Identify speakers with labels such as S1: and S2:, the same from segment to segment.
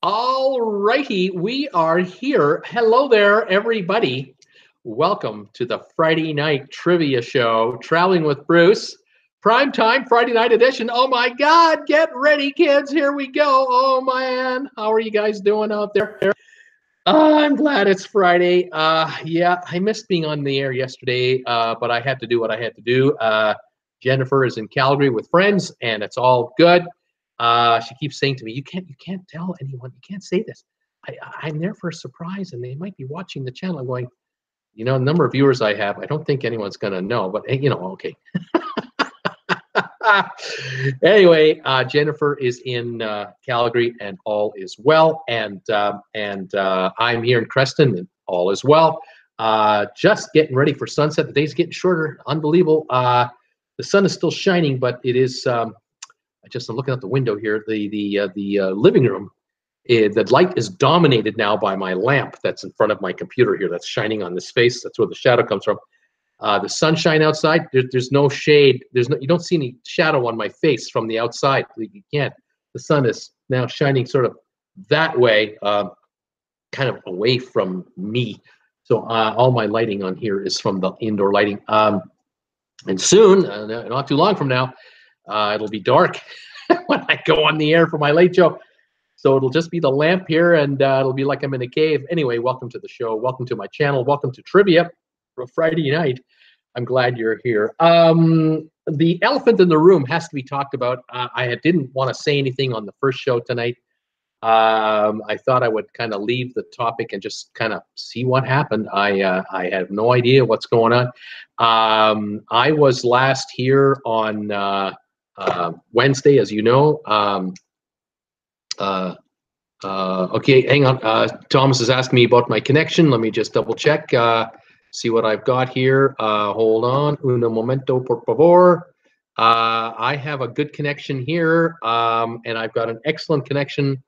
S1: All righty, we are here. Hello there, everybody. Welcome to the Friday night trivia show, Traveling with Bruce. Prime time, Friday night edition. Oh my God, get ready, kids. Here we go. Oh man, how are you guys doing out there? I'm glad it's Friday. Yeah, I missed being on the air yesterday, but I had to do what I had to do. Jennifer is in Calgary with friends, and it's all good. She keeps saying to me, you can't tell anyone. You can't say this. I'm there for a surprise, and they might be watching the channel." I'm going, the number of viewers I have, I don't think anyone's going to know, but hey, okay. Anyway, Jennifer is in Calgary, and all is well. And I'm here in Creston, and all is well. Just getting ready for sunset. The day's getting shorter. Unbelievable. The sun is still shining, but it is. I'm looking out the window here. The living room. The light is dominated now by my lamp that's in front of my computer here. That's shining on this face. That's where the shadow comes from. The sunshine outside, there's no shade. You don't see any shadow on my face from the outside. You can't. The sun is now shining sort of that way, kind of away from me. So all my lighting on here is from the indoor lighting. And soon, not too long from now, it'll be dark when I go on the air for my late show. So it'll just be the lamp here, and it'll be like I'm in a cave. Anyway, welcome to the show. Welcome to my channel. Welcome to Trivia for Friday night. I'm glad you're here. The elephant in the room has to be talked about. I didn't want to say anything on the first show tonight. I thought I would kind of leave the topic and just kind of see what happened. I have no idea what's going on. I was last here on Wednesday, as you know. Okay, hang on. Thomas is asking me about my connection. Let me just double check. See what I've got here. Hold on. Un momento, por favor. I have a good connection here, and I've got an excellent connection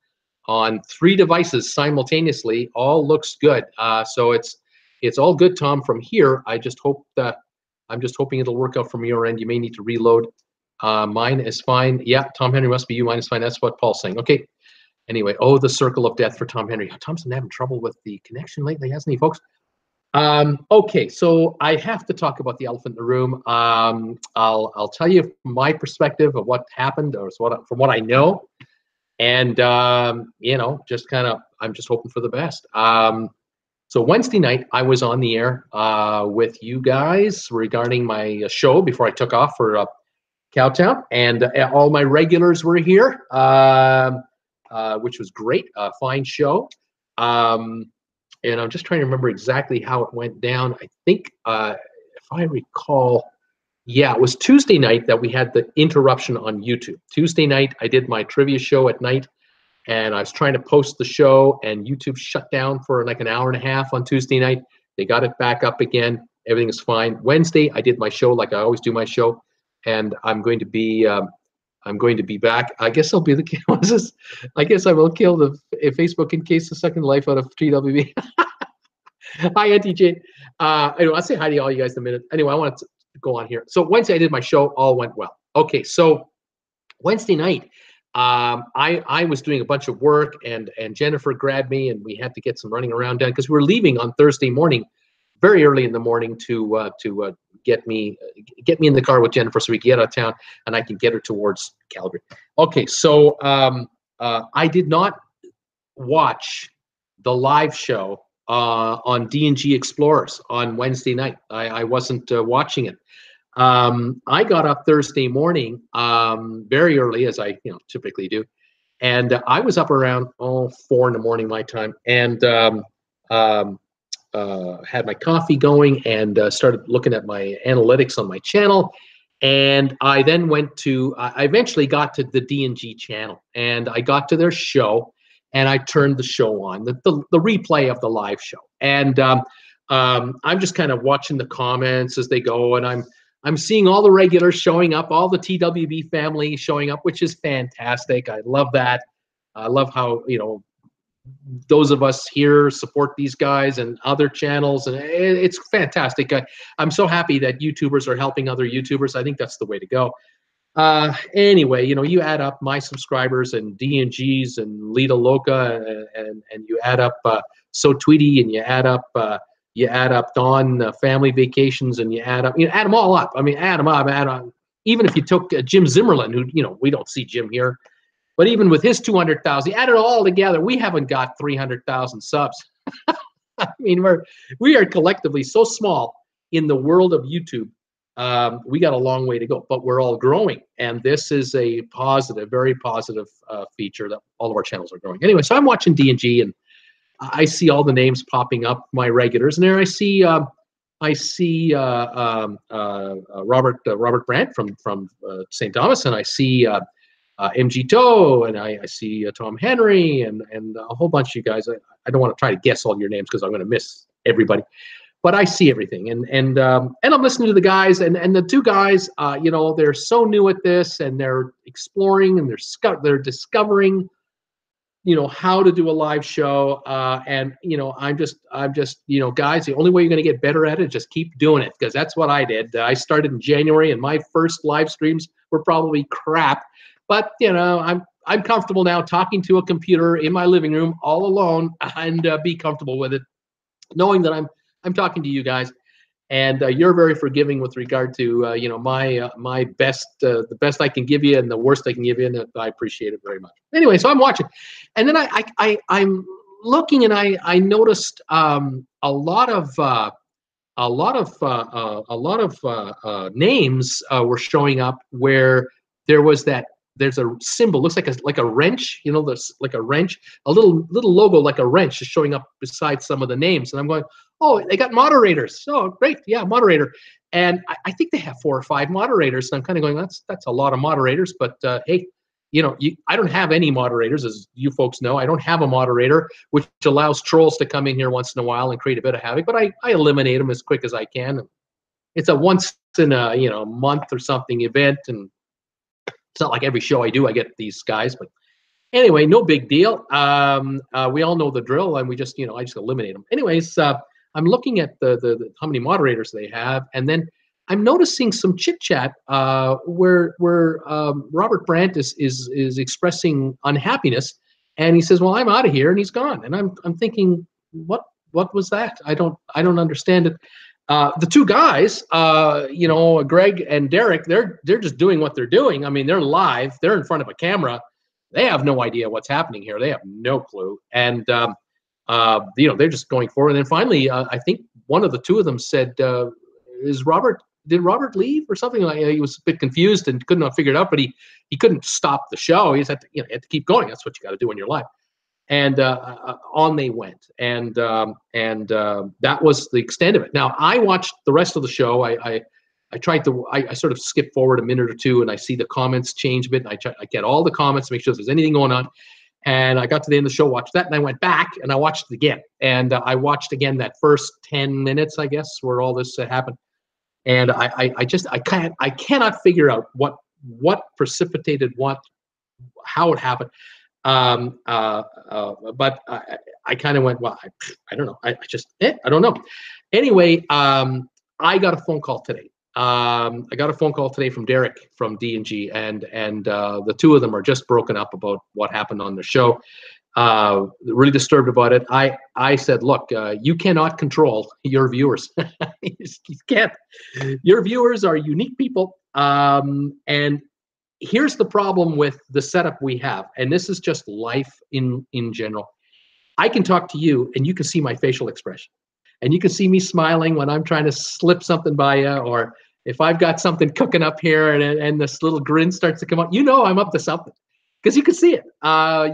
S1: on 3 devices simultaneously. All looks good. So it's all good, Tom, from here. I'm just hoping it'll work out from your end. You may need to reload. Mine is fine. Yeah, Tom Henry must be you. Mine is fine. That's what Paul's saying. Okay. Anyway, the circle of death for Tom Henry. Tom's been having trouble with the connection lately, hasn't he, folks? Okay, so I have to talk about the elephant in the room. I'll tell you from my perspective of what happened, or from what I know, and just kind of, I'm just hoping for the best. So Wednesday night, I was on the air with you guys regarding my show before I took off for Cowtown, and all my regulars were here, which was great. Fine show. And I'm just trying to remember exactly how it went down. I think, if I recall, yeah, it was Tuesday night that we had the interruption on YouTube. Tuesday night, I did my trivia show at night, and I was trying to post the show, and YouTube shut down for like an hour and a half on Tuesday night. They got it back up again. Everything is fine. Wednesday, I did my show like I always do my show, and I'm going to be back. I guess I'll be the what's this? I guess I will kill the Facebook in case the second life out of TWB. Hi, Auntie Jane. Anyway, I'll say hi to all you guys in a minute. Anyway, I want to go on here. So Wednesday I did my show. All went well. Okay, so Wednesday night, I was doing a bunch of work, and Jennifer grabbed me, and we had to get some running around done because we were leaving on Thursday morning, very early in the morning, to get me in the car with Jennifer so we can get out of town and I can get her towards Calgary. Okay, so I did not watch the live show on D&G Explorers on Wednesday night. I wasn't watching it. I got up Thursday morning very early, as I typically do, and I was up around 4 in the morning my time, and had my coffee going, and started looking at my analytics on my channel. And I then went to, I eventually got to the D&G channel, and I got to their show, and I turned the show on, the replay of the live show. And I'm just kind of watching the comments as they go, and I'm seeing all the regulars showing up, all the TWB family showing up, which is fantastic. I love that. I love how, those of us here support these guys and other channels, and it's fantastic. I'm so happy that YouTubers are helping other YouTubers. I think that's the way to go. Anyway, you add up my subscribers and D&G's and Lita Loca, and you add up So Tweety, and you add up Dawn Family Vacations, and you add them all up. I mean, add them up, add on. Even if you took Jim Zimmerlin, who we don't see Jim here, but even with his 200,000, add it all together, we haven't got 300,000 subs. I mean, we are collectively so small in the world of YouTube. We got a long way to go, but we're all growing, and this is a positive, very positive feature that all of our channels are growing. Anyway, so I'm watching D&G, and I see all the names popping up, my regulars, and there I see Robert Brandt from St. Thomas, and I see MG Toe, and I see Tom Henry, and a whole bunch of you guys. I don't want to try to guess all your names because I'm going to miss everybody. But I see everything, and I'm listening to the guys, and the two guys, they're so new at this, and they're exploring, and they're discovering, how to do a live show, and I'm just, guys, the only way you're going to get better at it is just keep doing it, because that's what I did. I started in January, and my first live streams were probably crap, but I'm comfortable now talking to a computer in my living room all alone, and be comfortable with it, knowing that I'm talking to you guys, and you're very forgiving with regard to my best, the best I can give you, and the worst I can give you, and I appreciate it very much. Anyway, so I'm watching, and then I'm looking, and I noticed a lot of names were showing up where there's a symbol, looks like a wrench, there's like a wrench, a little logo like a wrench is showing up beside some of the names, and I'm going, oh, they got moderators. Oh, great, yeah, moderator. And I think they have 4 or 5 moderators, and I'm kind of going, that's a lot of moderators, but hey, I don't have any moderators, as you folks know. I don't have a moderator, which allows trolls to come in here once in a while and create a bit of havoc, but I eliminate them as quick as I can. It's a once in a month or something event, and it's not like every show I do I get these guys, but anyway, no big deal. We all know the drill, and I just eliminate them. Anyways, I'm looking at the how many moderators they have, and then I'm noticing some chit chat where Robert Brandt is expressing unhappiness, and he says, "Well, I'm out of here," and he's gone. And I'm thinking, what was that? I don't understand it. The two guys, Greg and Derek, they're just doing what they're doing. I mean, they're live. They're in front of a camera. They have no idea what's happening here. They have no clue. And, they're just going forward. And then finally, I think one of the two of them said, did Robert leave or something? Like, he was a bit confused and could not figure it out, but he couldn't stop the show. He had to keep going. That's what you got to do in your life. And on they went, and that was the extent of it. Now I watched the rest of the show. I tried to I sort of skip forward a minute or two, and I see the comments change a bit. And I get all the comments to make sure if there's anything going on. And I got to the end of the show, watched that, and I went back and I watched it again. And I watched again that first 10 minutes, I guess, where all this happened. And I cannot figure out what precipitated what, how it happened. But I kind of went, well, I don't know. I don't know. Anyway, I got a phone call today. I got a phone call today from Derek from D&G, and the two of them are just broken up about what happened on the show. Really disturbed about it. I said, look, you cannot control your viewers. You can't. Your viewers are unique people, and here's the problem with the setup we have, and this is just life in general. I can talk to you, and you can see my facial expression, and you can see me smiling when I'm trying to slip something by you, or if I've got something cooking up here, and this little grin starts to come up, I'm up to something, because you can see it.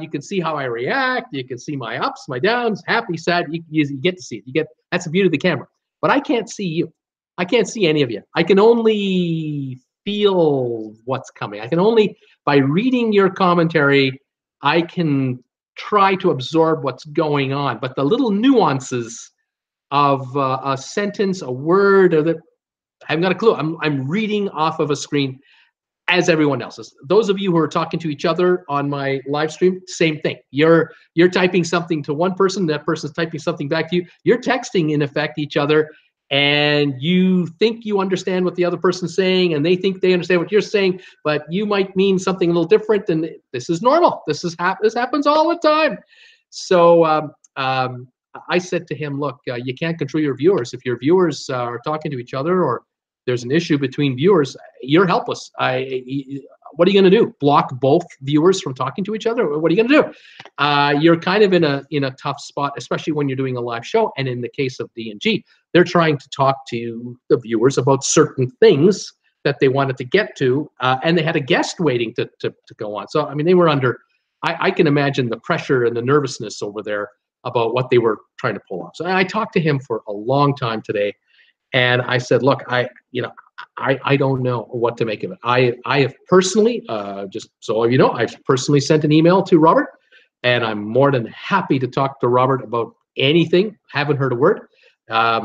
S1: You can see how I react. You can see my ups, my downs, happy, sad. You get to see it. That's the beauty of the camera. But I can't see you. I can't see any of you. I can only feel what's coming. I can only, by reading your commentary, I can try to absorb what's going on. But the little nuances of a sentence, a word, I haven't got a clue. I'm reading off of a screen as everyone else is. Those of you who are talking to each other on my live stream, same thing. You're typing something to one person, that person's typing something back to you. You're texting, in effect, each other, and you think you understand what the other person's saying, and they think they understand what you're saying, but you might mean something a little different. And this is normal. This happens all the time. So I said to him, look, you can't control your viewers. If your viewers are talking to each other, or there's an issue between viewers, you're helpless. What are you going to do? Block both viewers from talking to each other? What are you going to do? You're kind of in a tough spot, especially when you're doing a live show. And in the case of D&G, they're trying to talk to the viewers about certain things that they wanted to get to, and they had a guest waiting to go on. So I mean, they were under. I can imagine the pressure and the nervousness over there about what they were trying to pull off. So I talked to him for a long time today, and I said, look, I don't know what to make of it. I have personally, just so you know, I've personally sent an email to Robert, and I'm more than happy to talk to Robert about anything. Haven't heard a word.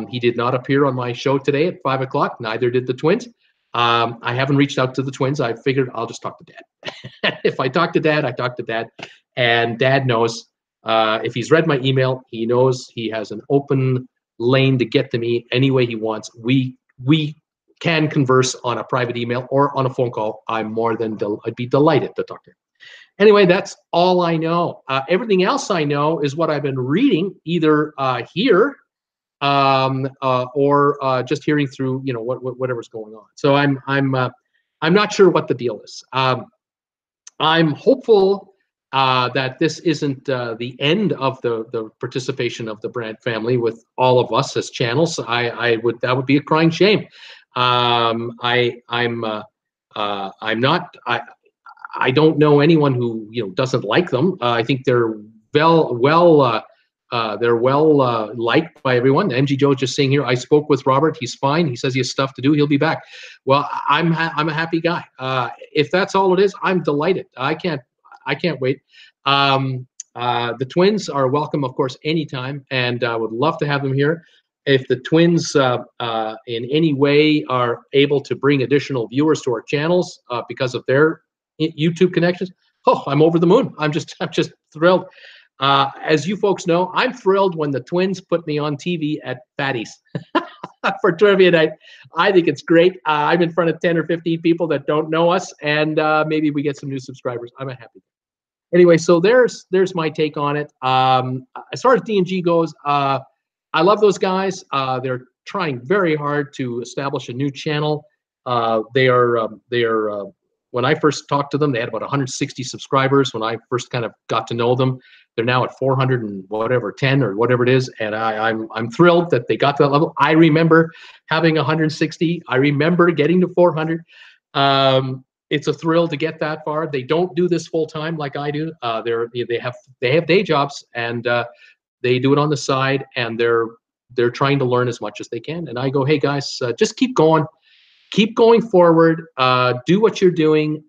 S1: He did not appear on my show today at 5 o'clock. Neither did the twins. I haven't reached out to the twins. I figured I'll just talk to Dad. If I talk to Dad, I talk to Dad. And Dad knows, if he's read my email, he knows he has an open lane to get to me any way he wants. We can converse on a private email or on a phone call. I'd be delighted to talk to him. Anyway, that's all I know. Everything else I know is what I've been reading, either here or just hearing through, you know, whatever's going on. So I'm not sure what the deal is. I'm hopeful that this isn't the end of the participation of the Brand family with all of us as channels. That would be a crying shame. I'm not. I don't know anyone who, you know, doesn't like them. I think they're well liked by everyone. MG Joe's just saying here, I spoke with Robert. He's fine. He says he has stuff to do. He'll be back. Well, I'm a happy guy. If that's all it is, I'm delighted. I can't wait. The twins are welcome, of course, anytime, and I would love to have them here. If the twins in any way are able to bring additional viewers to our channels because of their YouTube connections, oh, I'm over the moon. I'm just thrilled. As you folks know, I'm thrilled when the twins put me on TV at Fatty's for trivia night. I think it's great. I'm in front of 10 or 15 people that don't know us, and maybe we get some new subscribers. I'm happy. Anyway, so there's my take on it. As far as D&G goes, I love those guys. They're trying very hard to establish a new channel. They are. When I first talked to them, they had about 160 subscribers. When I first kind of got to know them, they're now at 400 and whatever, 10 or whatever it is, and I'm thrilled that they got to that level. I remember having 160. I remember getting to 400. It's a thrill to get that far. They don't do this full time like I do. They have day jobs, and they do it on the side, and they're trying to learn as much as they can. And I go, hey guys, just keep going forward. Do what you're doing,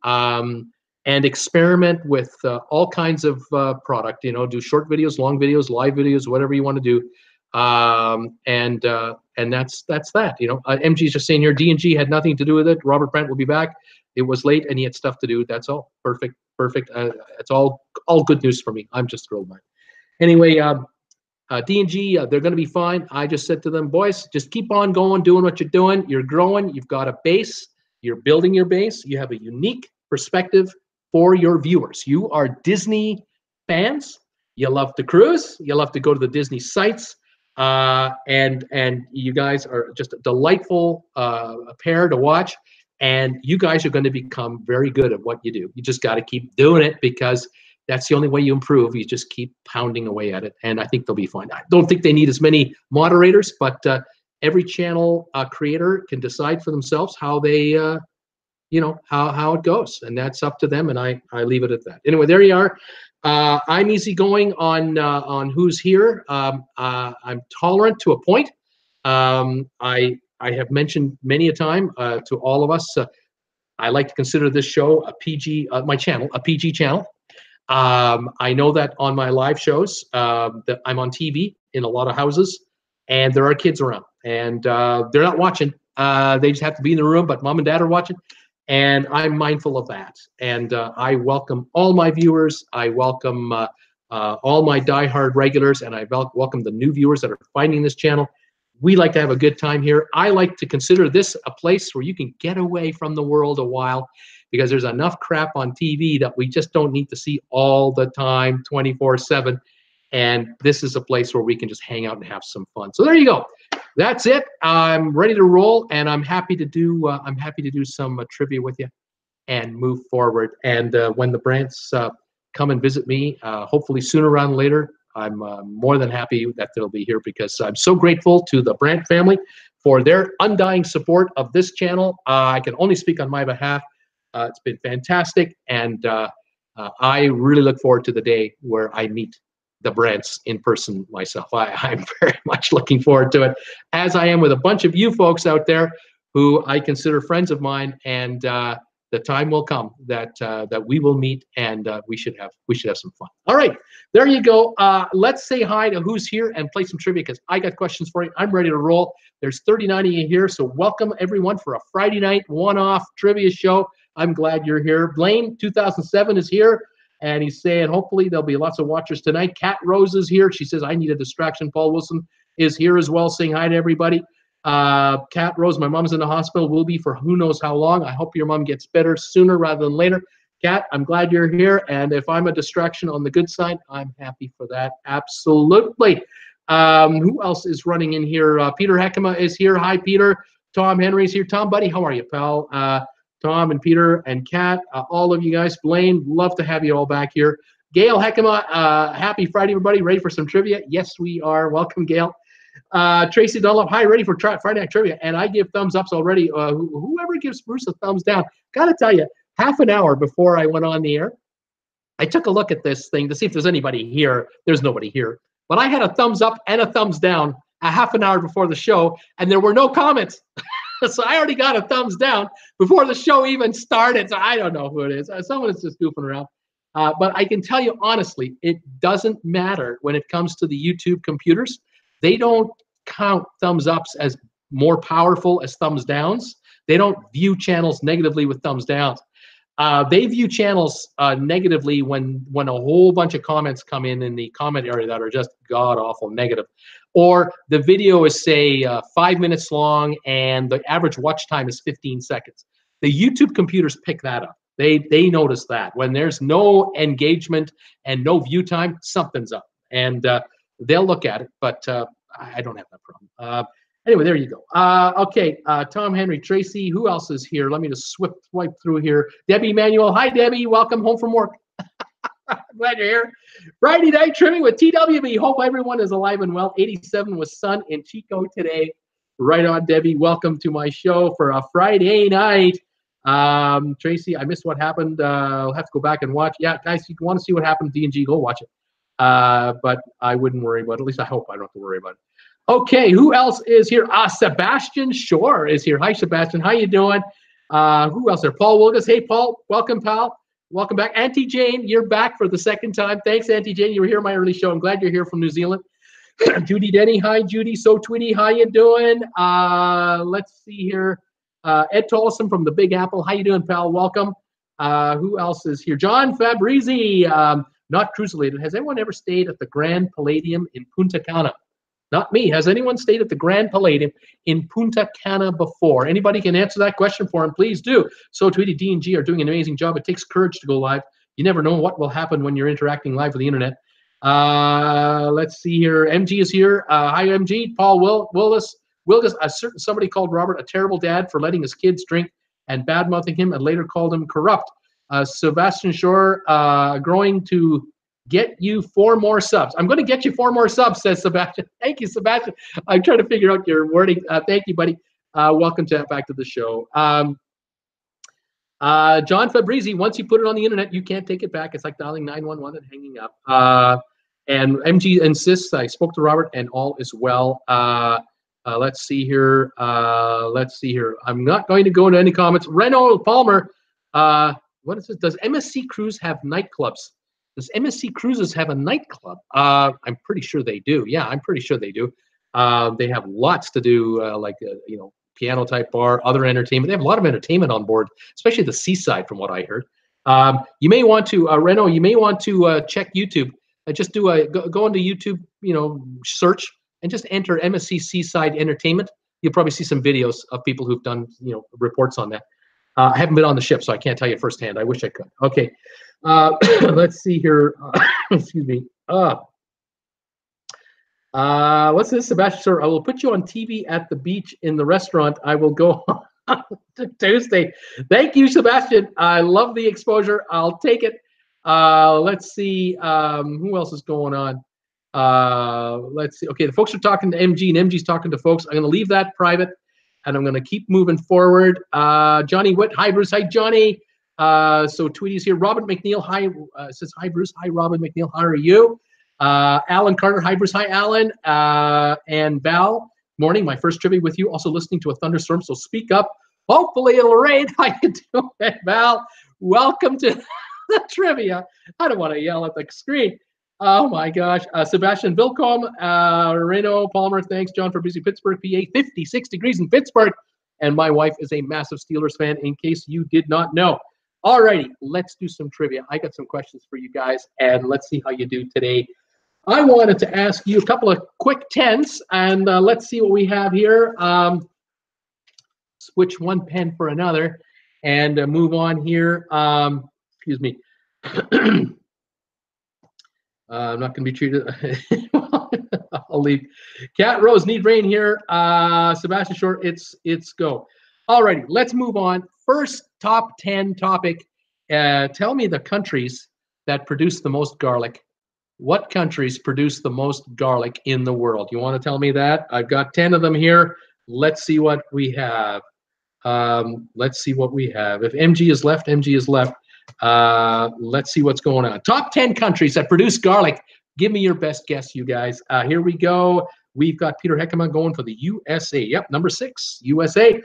S1: and experiment with all kinds of product. You know, do short videos, long videos, live videos, whatever you want to do. And that's that. You know, MG's just saying here, D&G had nothing to do with it. Robert Brant will be back. It was late and he had stuff to do. That's all. Perfect. It's all good news for me. I'm just thrilled by it. Anyway, D&G, they're going to be fine. I just said to them, boys, just keep on going, doing what you're doing. You're growing. You've got a base. You're building your base. You have a unique perspective for your viewers. You are Disney fans. You love to cruise. You love to go to the Disney sites. And you guys are just a delightful pair to watch. And you guys are going to become very good at what you do. You just got to keep doing it, because that's the only way you improve. You just keep pounding away at it, and I think they'll be fine. I don't think they need as many moderators, but every channel creator can decide for themselves how they, you know, how it goes, and that's up to them. And I leave it at that. Anyway, there you are. I'm easygoing on who's here. I'm tolerant to a point. I have mentioned many a time to all of us. I like to consider this show a PG, my channel, a PG channel. I know that on my live shows that I'm on TV in a lot of houses, and there are kids around, and they're not watching. They just have to be in the room, but mom and dad are watching, and I'm mindful of that. And I welcome all my viewers. I welcome all my diehard regulars, and I welcome the new viewers that are finding this channel. We like to have a good time here. I like to consider this a place where you can get away from the world a while, because there's enough crap on TV that we just don't need to see all the time, 24/7. And this is a place where we can just hang out and have some fun. So there you go. That's it. I'm ready to roll, and I'm happy to do some trivia with you and move forward. And when the Brants come and visit me, hopefully sooner rather than later, I'm more than happy that they'll be here, because I'm so grateful to the Brant family for their undying support of this channel. I can only speak on my behalf. It's been fantastic, and I really look forward to the day where I meet the Brants in person myself. I'm very much looking forward to it, as I am with a bunch of you folks out there who I consider friends of mine. And the time will come that that we will meet, and we should have some fun. All right, there you go. Let's say hi to who's here and play some trivia, because I got questions for you. I'm ready to roll. There's 39 of you here, so welcome everyone for a Friday night one-off trivia show. I'm glad you're here. Blaine 2007 is here, and he's saying hopefully there'll be lots of watchers tonight. Kat Rose is here. She says I need a distraction. Paul Wilson is here as well, saying hi to everybody. Kat Rose, my mom's in the hospital, will be for who knows how long. I hope your mom gets better sooner rather than later. Kat, I'm glad you're here, and if I'm a distraction on the good side, I'm happy for that. Absolutely. Who else is running in here? Peter Heckema is here. Hi, Peter. Tom Henry's here. Tom, buddy, how are you, pal? Tom and Peter and Kat, all of you guys. Blaine, love to have you all back here. Gail Heckema, happy Friday, everybody. Ready for some trivia? Yes, we are. Welcome, Gail. Tracy Dunlop, hi, ready for Friday Night Trivia. And I give thumbs ups already. Whoever gives Bruce a thumbs down, gotta tell you, half an hour before I went on the air, I took a look at this thing to see if there's anybody here. There's nobody here. But I had a thumbs up and a thumbs down a half an hour before the show, and there were no comments. So I already got a thumbs down before the show even started. So I don't know who it is. Someone is just goofing around. But I can tell you honestly, it doesn't matter when it comes to the YouTube computers. They don't count thumbs ups as more powerful as thumbs downs. They don't view channels negatively with thumbs downs. They view channels negatively when a whole bunch of comments come in the comment area that are just god-awful negative. Or the video is, say, 5 minutes long and the average watch time is 15 seconds. The YouTube computers pick that up. They notice that. When there's no engagement and no view time, something's up. And they'll look at it, but I don't have that problem. Anyway, there you go. Okay, Tom Henry, Tracy, who else is here? Let me just swipe through here. Debbie Manuel. Hi, Debbie. Welcome home from work. Glad you're here. Friday night trimming with TWB. Hope everyone is alive and well. 87 with sun in Chico today. Right on, Debbie. Welcome to my show for a Friday night. Tracy, I missed what happened. I'll have to go back and watch. Yeah, guys, if you want to see what happened, D&G, go watch it. But I wouldn't worry about it. At least I hope I don't have to worry about it. Okay, who else is here? Sebastian Shore is here. Hi, Sebastian. How you doing? Who else there? Paul Wilgus. Hey, Paul. Welcome, pal. Welcome back. Auntie Jane, you're back for the second time. Thanks, Auntie Jane. You were here in my early show. I'm glad you're here from New Zealand. Judy Denny. Hi, Judy. So Tweety. How you doing? Let's see here. Ed Tollison from the Big Apple. How you doing, pal? Welcome. Who else is here? John Fabrizi. Not cruise-related. Has anyone ever stayed at the Grand Palladium in Punta Cana? Not me. Has anyone stayed at the Grand Palladium in Punta Cana before? Anybody can answer that question for him, please do. So Tweety, D&G are doing an amazing job. It takes courage to go live. You never know what will happen when you're interacting live with the internet. Let's see here. MG is here. Hi, MG. Paul Willis. Somebody called Robert a terrible dad for letting his kids drink and bad-mouthing him and later called him corrupt. Sebastian Shore, growing to get you 4 more subs. I'm going to get you 4 more subs, says Sebastian. Thank you, Sebastian. I'm trying to figure out your wording. Thank you, buddy. Welcome back to the show. John Fabrizi, once you put it on the internet, you can't take it back. It's like dialing 911 and hanging up. And MG insists, I spoke to Robert and all is well. Let's see here. I'm not going to go into any comments. Reno Palmer, what is it? Does MSC Cruise have nightclubs? Does MSC Cruises have a nightclub? I'm pretty sure they do. Yeah, I'm pretty sure they do. They have lots to do, like piano type bar, other entertainment. They have a lot of entertainment on board, especially the seaside, from what I heard. You may want to, Reno. You may want to check YouTube. Just do go into YouTube. Search and just enter MSC Seaside Entertainment. You'll probably see some videos of people who've done, reports on that. I haven't been on the ship, so I can't tell you firsthand. I wish I could. Okay, let's see here. Excuse me. What's this, Sebastian? Sir, I will put you on TV at the beach in the restaurant. I will go on Tuesday. Thank you, Sebastian. I love the exposure. I'll take it. Let's see. Who else is going on? Let's see. Okay, the folks are talking to MG, and MG's talking to folks. I'm going to leave that private, and I'm going to keep moving forward. Johnny Witt. Hi, Bruce. Hi, Johnny. So Tweety's here. Robert McNeil. Hi. Says hi, Bruce. Hi, Robert McNeil. How are you? Alan Carter. Hi, Bruce. Hi, Alan. And Val. Morning. My first trivia with you. Also listening to a thunderstorm, so speak up. Hopefully it'll rain. How you doing, Val? Welcome to the trivia. I don't want to yell at the screen. Oh my gosh. Sebastian Vilcom, Reno, Palmer, thanks, John, for busy Pittsburgh, PA. 56 degrees in Pittsburgh. And my wife is a massive Steelers fan, in case you did not know. All righty, let's do some trivia. I got some questions for you guys, and let's see how you do today. I wanted to ask you a couple of quick 10s, and let's see what we have here. Switch one pen for another, and move on here. Excuse me. I'm not going to be treated. I'll leave. Cat Rose, need rain here. Sebastian Short, it's go. All righty, let's move on. First top 10 topic. Tell me the countries that produce the most garlic. What countries produce the most garlic in the world? You want to tell me that? I've got 10 of them here. Let's see what we have. Let's see what we have. If MG is left, MG is left. Let's see what's going on. Top 10 countries that produce garlic. Give me your best guess, you guys. Here we go. We've got Peter Heckman going for the USA. Yep, number 6, USA.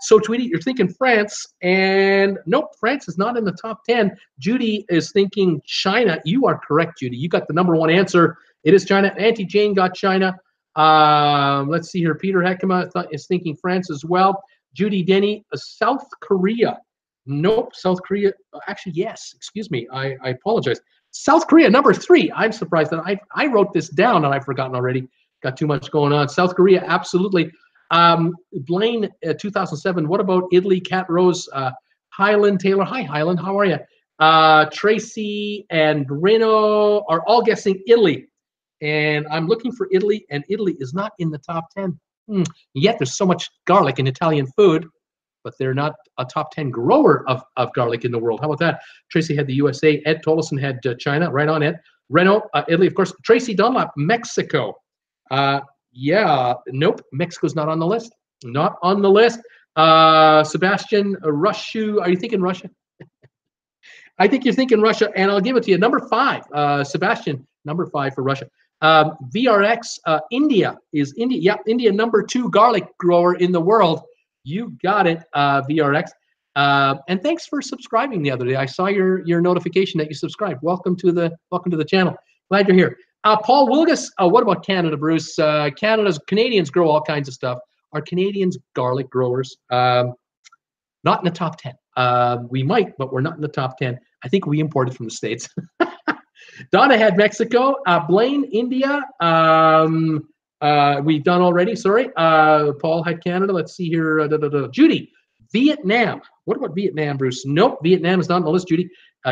S1: So, Tweety, you're thinking France, and nope, France is not in the top 10. Judy is thinking China. You are correct, Judy. You got the number 1 answer. It is China. Auntie Jane got China. Let's see here. Peter Heckman is thinking France as well. Judy Denny, South Korea. Nope, South Korea. Actually, yes. Excuse me. I apologize. South Korea, number 3. I'm surprised that I wrote this down and I've forgotten already. Got too much going on. South Korea, absolutely. Blaine, 2007. What about Italy? Cat Rose, Highland Taylor. Hi, Highland. How are you? Tracy and Reno are all guessing Italy. And I'm looking for Italy, and Italy is not in the top 10. Yet there's so much garlic in Italian food, but they're not a top 10 grower of garlic in the world. How about that? Tracy had the USA. Ed Tolleson had China. Right on, Ed. Reno, Italy, of course. Tracy Dunlap, Mexico. Yeah, nope. Mexico's not on the list. Not on the list. Sebastian, Russia. Are you thinking Russia? I think you're thinking Russia, and I'll give it to you. Number 5, Sebastian, number 5 for Russia. VRX, India is India. Yeah, India, number 2 garlic grower in the world. You got it, VRX. And thanks for subscribing the other day. I saw your notification that you subscribed. Welcome to the channel. Glad you're here. Paul Wilgus, what about Canada, Bruce? Canadians grow all kinds of stuff. Are Canadians garlic growers? Not in the top 10. We might, but we're not in the top 10. I think we imported from the States. Donna had Mexico. Blaine, India. We've done already. Sorry. Paul had Canada. Let's see here. Judy, Vietnam. What about Vietnam, Bruce? Nope. Vietnam is not on the list, Judy.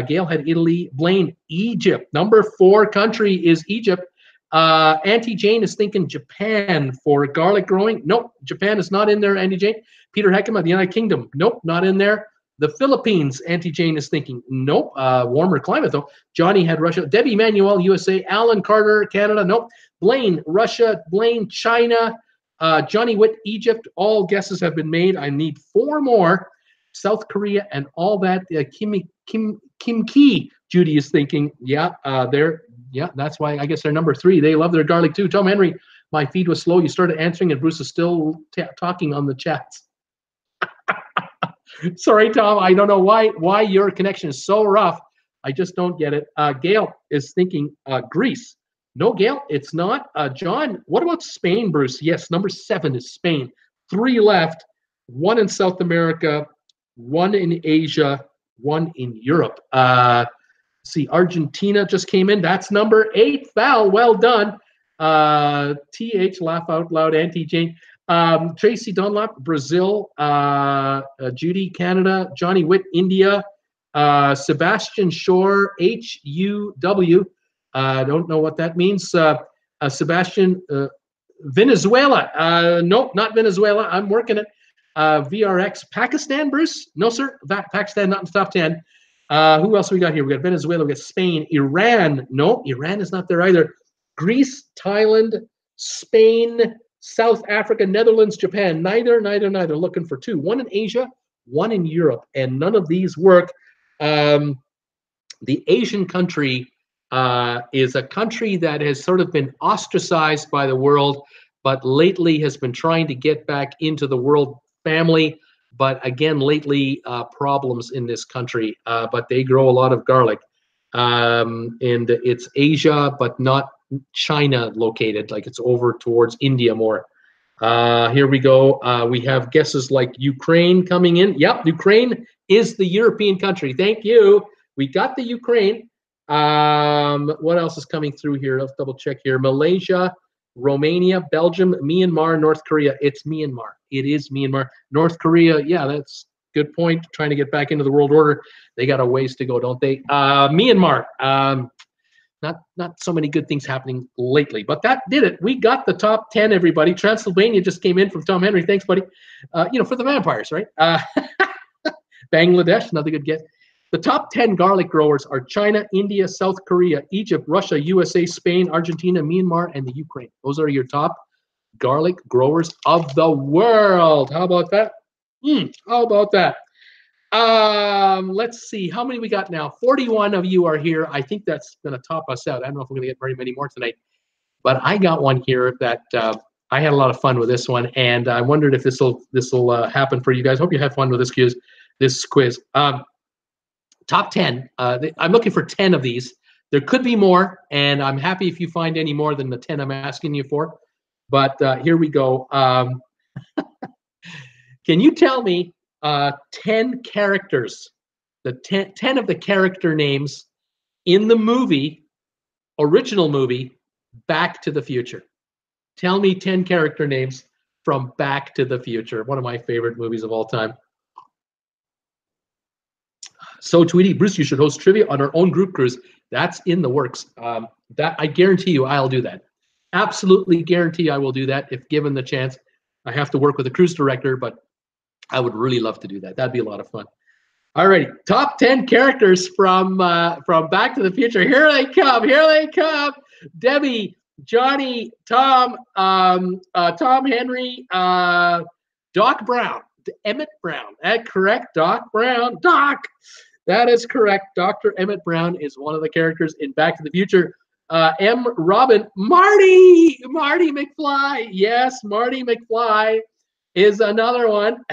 S1: Gail had Italy. Blaine, Egypt. Number 4 country is Egypt. Auntie Jane is thinking Japan for garlic growing. Nope. Japan is not in there, Auntie Jane. Peter Heckman, the United Kingdom. Nope. Not in there. The Philippines, Auntie Jane is thinking. Nope. Warmer climate, though. Johnny had Russia. Debbie Manuel, USA. Alan Carter, Canada. Nope. Blaine, Russia. Blaine, China. Johnny Witt, Egypt. All guesses have been made. I need 4 more. South Korea and all that. Kim Ki, Judy is thinking. Yeah, that's why I guess they're number 3. They love their garlic too. Tom Henry, my feed was slow. You started answering and Bruce is still talking on the chats. Sorry, Tom. I don't know why your connection is so rough. I just don't get it. Gail is thinking Greece. No, Gail, it's not. John, what about Spain, Bruce? Yes, number 7 is Spain. 3 left. 1 in South America, 1 in Asia, 1 in Europe. See, Argentina just came in. That's number 8. Val, well done. TH, laugh out loud, Auntie Jane. Tracy Dunlop, Brazil. Judy, Canada. Johnny Witt, India. Sebastian Shore, HUW. I don't know what that means. Sebastian, Venezuela. Nope, not Venezuela. I'm working it. VRX, Pakistan, Bruce? No, sir. Pakistan, not in the top 10. Who else we got here? We got Venezuela, we got Spain, Iran. No, Iran is not there either. Greece, Thailand, Spain, South Africa, Netherlands, Japan. Neither. Looking for two. One in Asia, one in Europe, and none of these work. The Asian country is a country that has sort of been ostracized by the world, but lately has been trying to get back into the world family. But again, lately, problems in this country. But they grow a lot of garlic. And it's Asia, but not China located. Like it's over towards India more. Here we go. We have guesses like Ukraine coming in. Yep, Ukraine is the European country. Thank you. We got the Ukraine. What else is coming through here? Let's double check here. Malaysia, Romania, Belgium, Myanmar, North Korea. It's Myanmar. It is Myanmar. North Korea, yeah, that's a good point. Trying to get back into the world order. They got a ways to go, don't they? Myanmar. Not so many good things happening lately, but that did it. We got the top 10, everybody. Transylvania just came in from Tom Henry. Thanks, buddy. For the vampires, right? Bangladesh, another good guess. The top 10 garlic growers are China, India, South Korea, Egypt, Russia, USA, Spain, Argentina, Myanmar, and the Ukraine. Those are your top garlic growers of the world. How about that? How about that? Let's see. How many we got now? 41 of you are here. I think that's going to top us out. I don't know if we're going to get very many more tonight. But I got one here that I had a lot of fun with this one. And I wondered if this will happen for you guys. Hope you had fun with this quiz. Top 10. I'm looking for 10 of these. There could be more, and I'm happy if you find any more than the 10 I'm asking you for. But here we go. Can you tell me 10 characters, the 10 of the character names in the original movie, Back to the Future? Tell me 10 character names from Back to the Future, one of my favorite movies of all time. So Tweety, Bruce, you should host trivia on our own group cruise. That's in the works. That I guarantee you I'll do that. Absolutely guarantee I will do that if given the chance. I have to work with a cruise director, but I would really love to do that. That'd be a lot of fun. All right, top 10 characters from Back to the Future. Here they come. Here they come. Debbie, Johnny, Tom, Tom Henry, Doc Brown, Emmett Brown. That correct? Doc Brown. Doc. That is correct. Dr. Emmett Brown is one of the characters in Back to the Future. M. Robin, Marty McFly. Yes, Marty McFly is another one.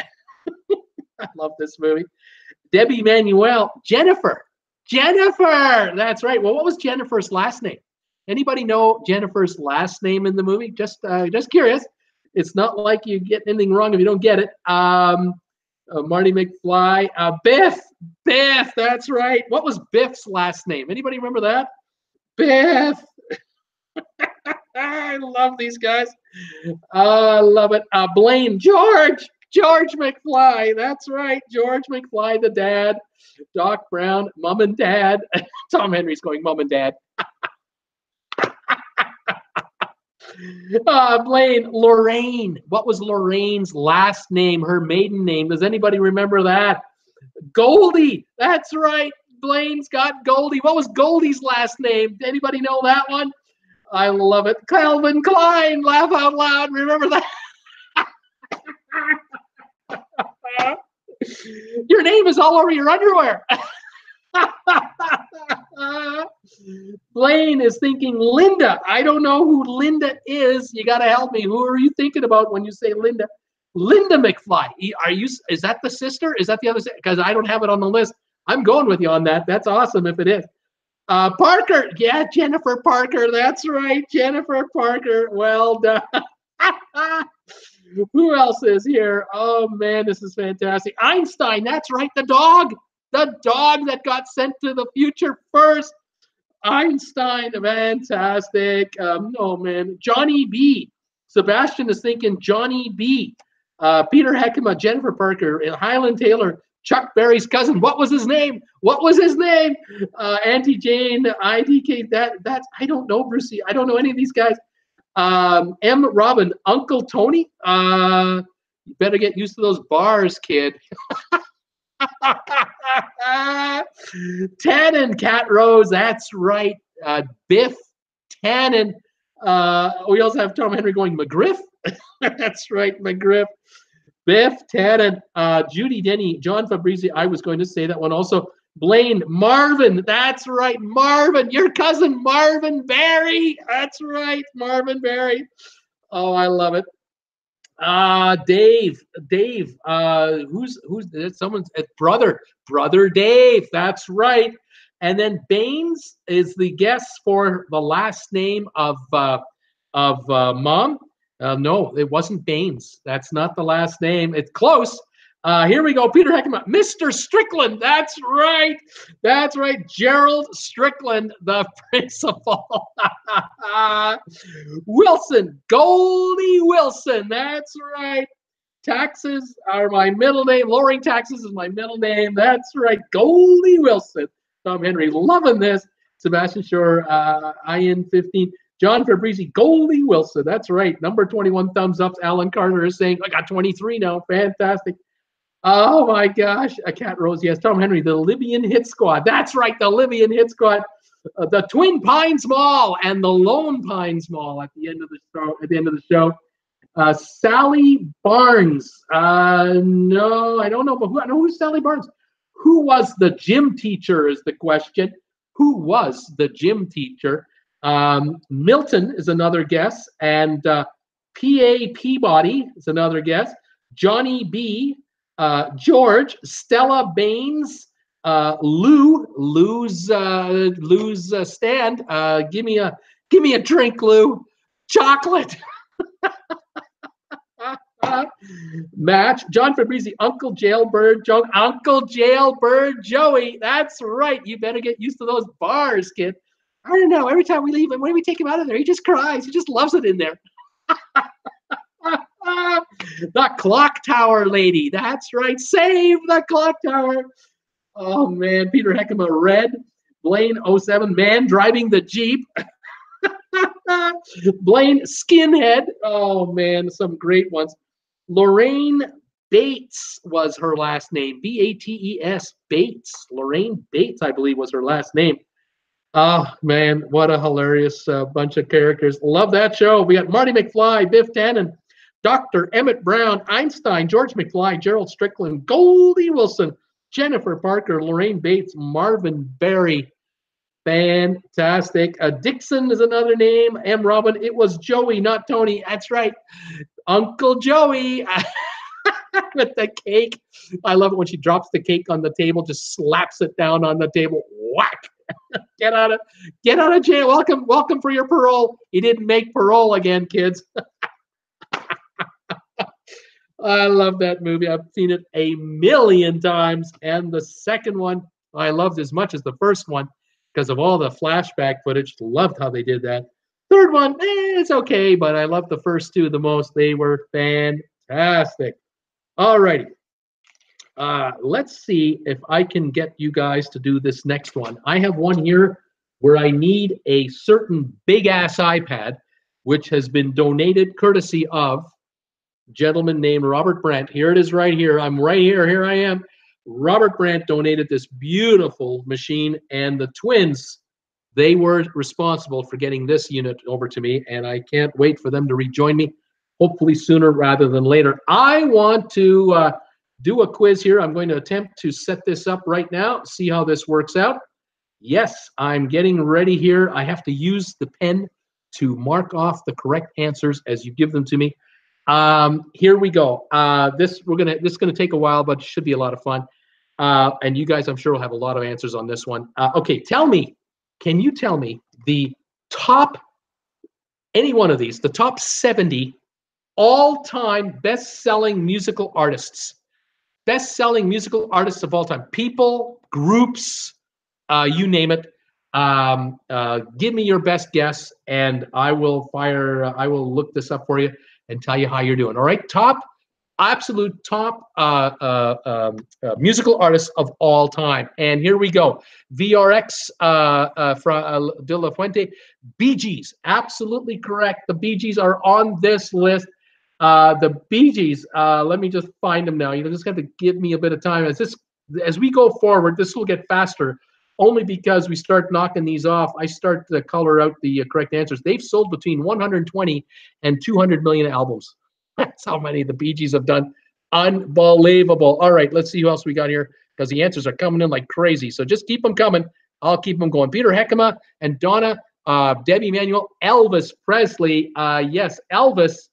S1: I love this movie. Debbie Manuel, Jennifer. That's right. Well, what was Jennifer's last name? Anybody know Jennifer's last name in the movie? Just curious. It's not like you get anything wrong if you don't get it. Marty McFly. Biff. That's right. What was Biff's last name? Anybody remember that? Biff. I love these guys. I love it. Blaine. George McFly. That's right. George McFly, the dad. Doc Brown, mom and dad. Tom Henry's going mom and dad. Blaine, Lorraine. What was Lorraine's last name, her maiden name? Does anybody remember that? Goldie. That's right. Blaine's got Goldie. What was Goldie's last name? Anybody know that one? I love it. Calvin Klein. Laugh out loud. Remember that? Your name is all over your underwear. Blaine is thinking Linda. I don't know who Linda is. You got to help me. Who are you thinking about when you say Linda? Linda McFly. Is that the sister? Is that the other sister? Because I don't have it on the list. I'm going with you on that. That's awesome if it is. Parker. Yeah, Jennifer Parker. That's right. Jennifer Parker. Well done. Who else is here? Oh, man, this is fantastic. Einstein. That's right. The dog. The dog that got sent to the future first. Einstein, fantastic. Oh man, Johnny B. Sebastian is thinking Johnny B. Peter Heckema, Jennifer Parker, Highland Taylor, Chuck Berry's cousin. What was his name? What was his name? Auntie Jane, IDK. That's I don't know, Brucey. I don't know any of these guys. M. Robin, Uncle Tony. You better get used to those bars, kid. Tannen, Cat Rose, that's right. Biff Tannen. We also have Tom Henry going McGriff. That's right, McGriff. Biff Tannen, Judy Denny, John Fabrizi. I was going to say that one also. Blaine, Marvin. That's right, Marvin. Your cousin Marvin Barry. That's right, Marvin Barry. Oh, I love it. Dave, who's someone's brother Dave. That's right. And then Baines is the guess for the last name of mom. No, it wasn't Baines. That's not the last name. It's close. Here we go. Peter Heckman, Mr. Strickland. That's right. That's right. Gerald Strickland, the principal. Wilson, Goldie Wilson. That's right. Taxes are my middle name. Lowering taxes is my middle name. That's right. Goldie Wilson. Tom Henry, loving this. Sebastian Shore, IN 15. John Fabrizi, Goldie Wilson. That's right. Number 21, thumbs up. Alan Carter is saying, I got 23 now. Fantastic. Oh my gosh. A Cat Rose. Yes. Tom Henry, the Libyan Hit Squad. That's right. The Libyan Hit Squad. The Twin Pines Mall and the Lone Pines Mall at the end of the show. Sally Barnes. No, I don't know. But I know who's Sally Barnes. Who was the gym teacher is the question. Who was the gym teacher? Milton is another guess. And P.A. Peabody is another guess. Johnny B. George. Stella Baines. Lou's stand. Give me a drink, Lou. Chocolate. Match. John Fabrizi, Uncle Jailbird Joey. That's right. You better get used to those bars, kid. I don't know. Every time we leave him, when we take him out of there, he just cries. He just loves it in there. The clock tower lady. That's right. Save the clock tower. Oh, man. Peter Heckema, Red. Blaine, 07. Man driving the Jeep. Blaine, Skinhead. Oh, man. Some great ones. Lorraine Bates was her last name. B-A-T-E-S. Bates. Lorraine Bates, I believe, was her last name. Oh, man. What a hilarious bunch of characters. Love that show. We got Marty McFly, Biff Tannen, Dr. Emmett Brown, Einstein, George McFly, Gerald Strickland, Goldie Wilson, Jennifer Parker, Lorraine Bates, Marvin Barry. Fantastic. Dixon is another name. M. Robin. It was Joey, not Tony. That's right. Uncle Joey with the cake. I love it when she drops the cake on the table, just slaps it down on the table. Whack. Get out of jail. Welcome for your parole. He didn't make parole again, kids. I love that movie. I've seen it a million times. And the second one, I loved as much as the first one because of all the flashback footage. Loved how they did that. Third one, it's okay, but I love the first two the most. They were fantastic. All righty. Let's see if I can get you guys to do this next one. I have one here where I need a certain big-ass iPad, which has been donated courtesy of a gentleman named Robert Brandt. Here it is right here. I'm right here. Here I am. Robert Brandt donated this beautiful machine, and the twins, they were responsible for getting this unit over to me, and I can't wait for them to rejoin me, hopefully sooner rather than later. I want to do a quiz here. I'm going to attempt to set this up right now, see how this works out. Yes, I'm getting ready here. I have to use the pen to mark off the correct answers as you give them to me. Here we go. This is gonna take a while, but it should be a lot of fun. And you guys, I'm sure, will have a lot of answers on this one. Okay, can you tell me the top, any one of these, the top 70 all-time best-selling musical artists? Best-selling musical artists of all time. People, groups, you name it. Give me your best guess, and I will look this up for you and tell you how you're doing. All right, absolute top musical artists of all time. And here we go. VRX from De La Fuente. Bee Gees, absolutely correct. The Bee Gees are on this list. The Bee Gees, let me just find them now. You just have to give me a bit of time. As we go forward, this will get faster, only because we start knocking these off. I start to color out the correct answers. They've sold between 120 and 200 million albums. That's how many the Bee Gees have done. Unbelievable. All right, let's see who else we got here, because the answers are coming in like crazy. So just keep them coming. I'll keep them going. Peter Heckema and Donna, Debbie Manuel, Elvis Presley. Yes, Elvis,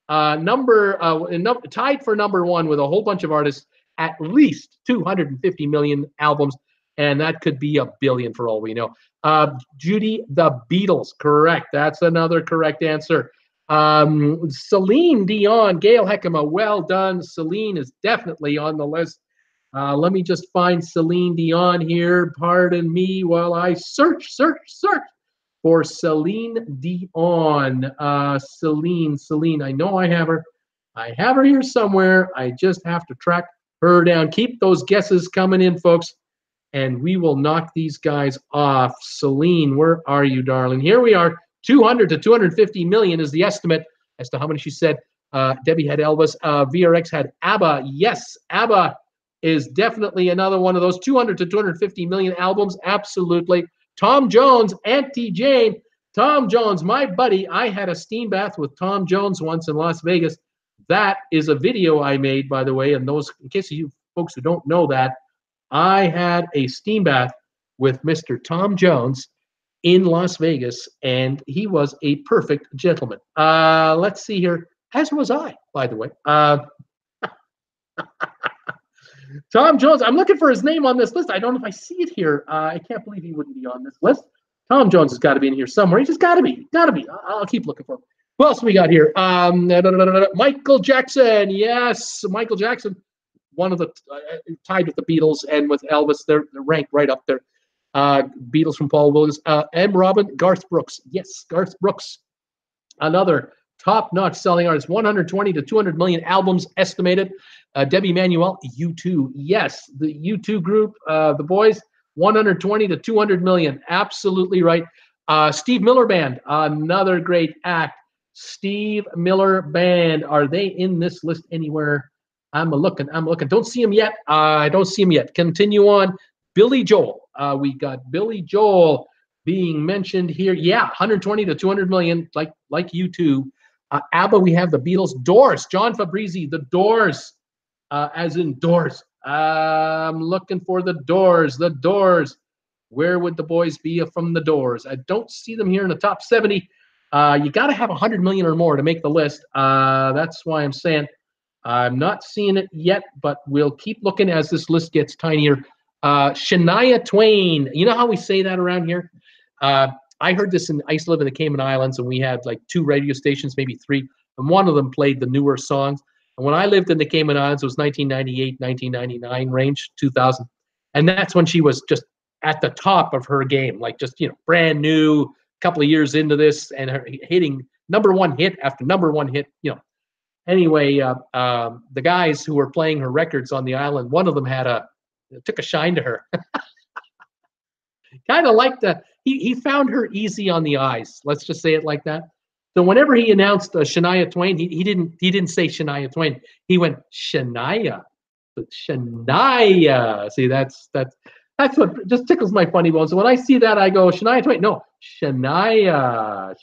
S1: tied for number one with a whole bunch of artists, at least 250 million albums, and that could be a billion for all we know. Judy, the Beatles, correct. That's another correct answer. Celine Dion, Gail Heckema, well done. Celine is definitely on the list. Let me just find Celine Dion here. Pardon me while I search for Celine Dion. Celine, I know I have her. I have her here somewhere. I just have to track her down. Keep those guesses coming in, folks, and we will knock these guys off. Celine, where are you, darling? Here we are. 200 to 250 million is the estimate as to how many she said. Debbie had Elvis. VRX had ABBA. Yes, ABBA is definitely another one of those. 200 to 250 million albums. Absolutely. Tom Jones, Auntie Jane. Tom Jones, my buddy. I had a steam bath with Tom Jones once in Las Vegas. That is a video I made, by the way. And those, in case of you folks who don't know that, I had a steam bath with Mr. Tom Jones in Las Vegas, and he was a perfect gentleman. Let's see here. As was I, by the way. Tom Jones, I'm looking for his name on this list. I don't know if I see it here. I can't believe he wouldn't be on this list. Tom Jones has got to be in here somewhere. He just got to be. I'll keep looking for him. Who else we got here? Michael Jackson. Yes, Michael Jackson. One of the tied with the Beatles and with Elvis. They're ranked right up there. Beatles from Paul Williams. M. Robin, Garth Brooks. Yes, Garth Brooks. Another top-notch selling artist. 120 to 200 million albums estimated. Debbie Manuel, U2. Yes, the U2 group, the boys, 120 to 200 million. Absolutely right. Steve Miller Band, another great act. Steve Miller Band. Are they in this list anywhere? I'm looking. Don't see him yet. I don't see him yet. Continue on. Billy Joel. We got Billy Joel being mentioned here. Yeah, 120 to 200 million, like U2. ABBA, we have the Beatles. Doors. John Fabrizi, the Doors, as in Doors. I'm looking for the Doors. The Doors. Where would the boys be from the Doors? I don't see them here in the top 70. You got to have 100 million or more to make the list. That's why I'm saying I'm not seeing it yet, but we'll keep looking as this list gets tinier. Shania Twain. You know how we say that around here? I heard this I used to live in the Cayman Islands, and we had like 2 radio stations, maybe 3, and one of them played the newer songs. And when I lived in the Cayman Islands, it was 1998, 1999 range, 2000. And that's when she was just at the top of her game, like just, brand new, couple of years into this, and her hitting number one hit after number one hit, Anyway, the guys who were playing her records on the island, one of them took a shine to her. Kind of like he found her easy on the eyes. Let's just say it like that. So whenever he announced Shania Twain, he didn't say Shania Twain. He went Shania. Shania. See, that's what just tickles my funny bones. So when I see that, I go Shania Twain. No, Shania.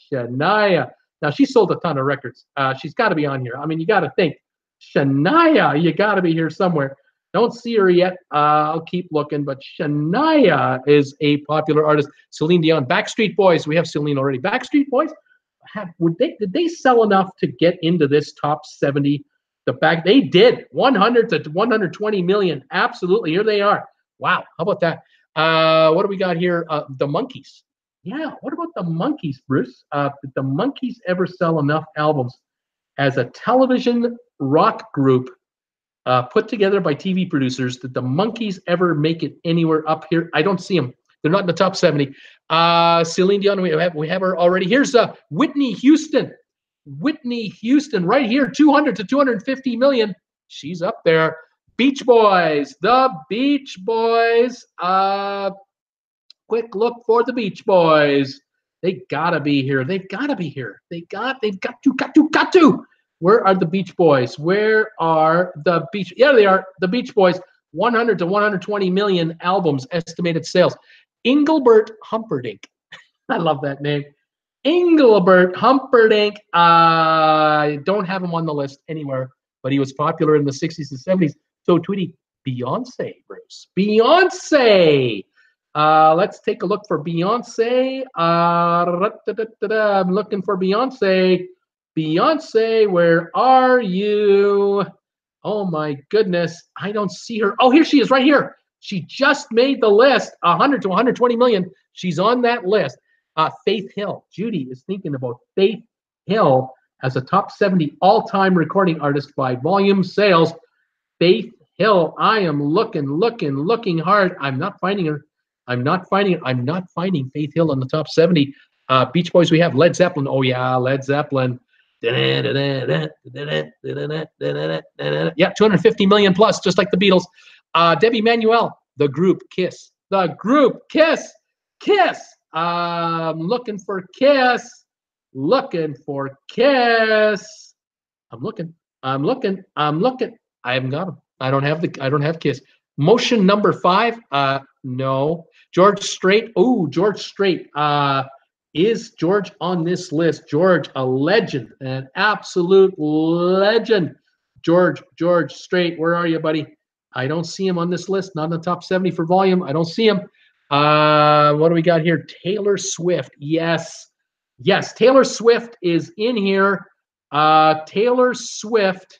S1: Now she sold a ton of records. She's got to be on here. I mean, you got to think Shania. You got to be here somewhere. Don't see her yet. I'll keep looking, but Shania is a popular artist. Celine Dion, Backstreet Boys. We have Celine already. Backstreet Boys. Did they sell enough to get into this top 70? They did. 100 to 120 million. Absolutely. Here they are. Wow. How about that? What do we got here? The Monkees. Yeah. What about the Monkees, Bruce? Did the Monkees ever sell enough albums as a television rock group? Put together by TV producers. Did the Monkees ever make it anywhere up here? I don't see them. They're not in the top 70. Celine Dion, we have her already. Here's Whitney Houston. Whitney Houston right here, 200 to 250 million. She's up there. Beach Boys, the Beach Boys. Quick look for the Beach Boys. They gotta be here. They've gotta be here. They've got to. Where are the Beach Boys? Where are the Beach? Yeah, they are. The Beach Boys. 100 to 120 million albums, estimated sales. Engelbert Humperdinck. I love that name. Engelbert Humperdinck. I don't have him on the list anywhere, but he was popular in the 60s and 70s. So, Tweety, Beyonce, Bruce. Beyonce. Let's take a look for Beyonce. I'm looking for Beyonce. Beyonce, where are you? Oh my goodness, I don't see her. Oh, here she is, right here. She just made the list, 100 to 120 million. She's on that list. Faith Hill. Judy is thinking about Faith Hill as a top 70 all-time recording artist by volume sales. Faith Hill. I am looking hard. I'm not finding her. I'm not finding Faith Hill in the top 70. Beach Boys, we have Led Zeppelin. Oh yeah, Led Zeppelin. Yeah, 250 million plus, just like the Beatles. Debbie Manuel, the group Kiss. The group Kiss. Kiss. Looking for Kiss. Looking for Kiss. I'm looking. I haven't got them. I don't have Kiss. Motion number 5. No. George Strait. Oh, George Strait. Is George on this list? George, a legend, an absolute legend. George Strait, where are you, buddy? I don't see him on this list. Not in the top 70 for volume. I don't see him. What do we got here? Taylor Swift. Yes. Taylor Swift is in here. Taylor Swift.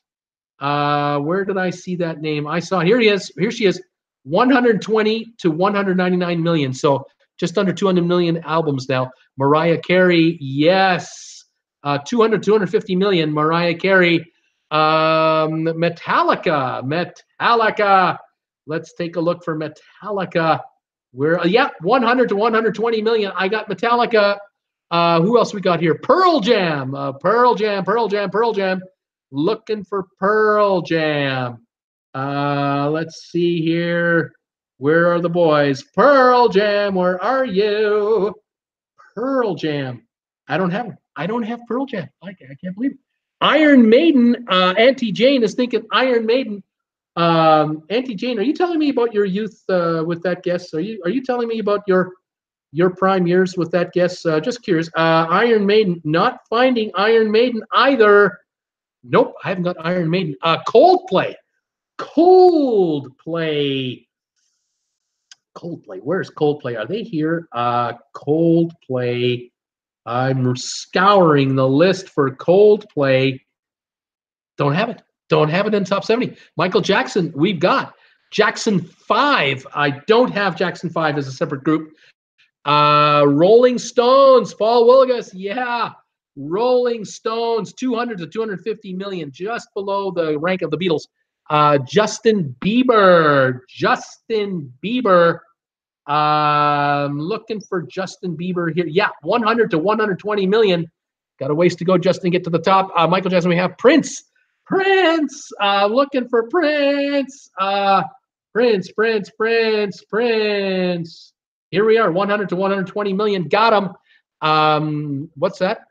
S1: Where did I see that name? I saw, here she is. 120 to 199 million. So just under 200 million albums now. Mariah Carey, yes. 250 million. Mariah Carey. Metallica. Let's take a look for Metallica. 100 to 120 million. I got Metallica. Who else we got here? Pearl Jam. Pearl Jam. Looking for Pearl Jam. Let's see here. Where are the boys? Pearl Jam, where are you? Pearl Jam. I don't have Pearl Jam. I can't believe it. Iron Maiden. Auntie Jane is thinking Iron Maiden. Auntie Jane, are you telling me about your youth with that guess? Are you telling me about your prime years with that guess? Just curious. Iron Maiden. Not finding Iron Maiden either. Nope, I haven't got Iron Maiden. Coldplay. Coldplay. Where's Coldplay? Are they here? Coldplay. I'm scouring the list for Coldplay. Don't have it in top 70. Michael Jackson, we've got Jackson 5. I don't have Jackson 5 as a separate group. Rolling Stones, Paul Willigas. Yeah. Rolling Stones, 200 to 250 million, just below the rank of the Beatles. Justin Bieber. Looking for Justin Bieber here. Yeah, 100 to 120 million. Got a ways to go, Justin, get to the top. Michael Jackson, we have Prince. Looking for Prince. Prince. Here we are, 100 to 120 million. Got him. What's that?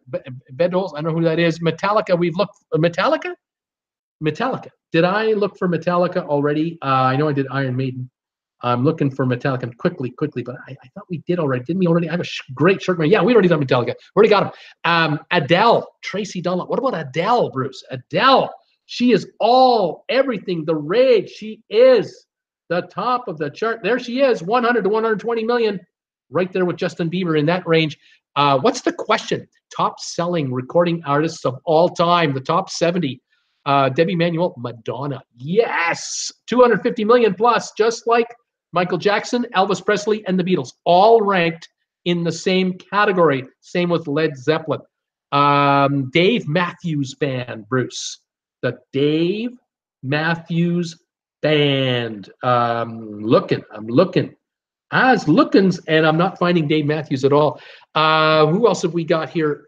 S1: Bedholes. I don't know who that is. Metallica. We've looked. Metallica. Did I look for Metallica already? I know I did Iron Maiden. I'm looking for Metallica quickly, but I thought we did already. Didn't we already? I have a great short man. Yeah, we already done Metallica. We already got him. Adele, Tracy Dunlop. What about Adele, Bruce? Adele. She is everything, the rage. She is the top of the chart. There she is, 100 to 120 million. Right there with Justin Bieber in that range. What's the question? Top selling recording artists of all time, the top 70. Debbie Manuel, Madonna. Yes, 250 million plus, just like Michael Jackson, Elvis Presley, and the Beatles, all ranked in the same category. Same with Led Zeppelin. Dave Matthews Band, Bruce. The Dave Matthews Band. I'm looking. As Lookins, and I'm not finding Dave Matthews at all. Who else have we got here?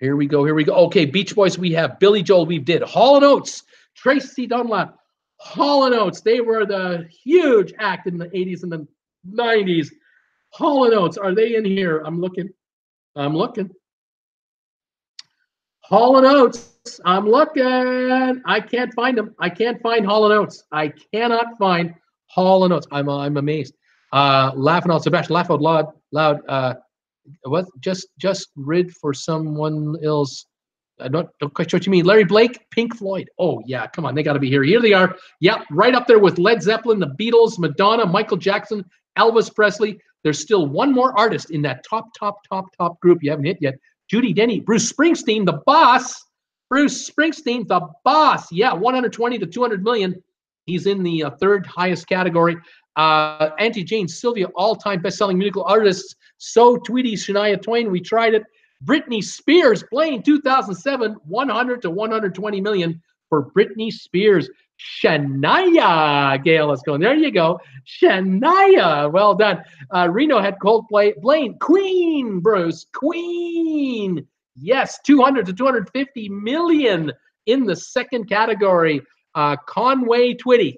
S1: Here we go. Here we go. Okay, Beach Boys. We have Billy Joel. We did Hall & Oates, Tracy Dunlap, Hall & Oates. They were the huge act in the 80s and the 90s. Hall & Oates. Are they in here? I'm looking. I'm looking. Hall & Oates. I'm looking. I can't find them. I can't find Hall & Oates. I cannot find Hall & Oates. I'm amazed. Laughing out, Sebastian. Laugh out loud. What? Just rid for someone else. I don't quite sure what you mean. Larry Blake, Pink Floyd. Oh yeah, come on, they got to be here. Here they are. Yep, right up there with Led Zeppelin, the Beatles, Madonna, Michael Jackson, Elvis Presley. There's still one more artist in that top group you haven't hit yet. Judy Denny, Bruce Springsteen, the boss. Bruce Springsteen, the boss. Yeah, 120 to 200 million. He's in the third highest category. Auntie Jane, Sylvia, all-time best-selling musical artists. So Tweety, Shania Twain, we tried it. Britney Spears, Blaine, 2007, 100 to 120 million for Britney Spears. Shania, Gail is going. There you go. Shania, well done. Reno had Coldplay. Blaine, Queen, Bruce, Queen. Yes, 200 to 250 million in the second category. Conway Twitty.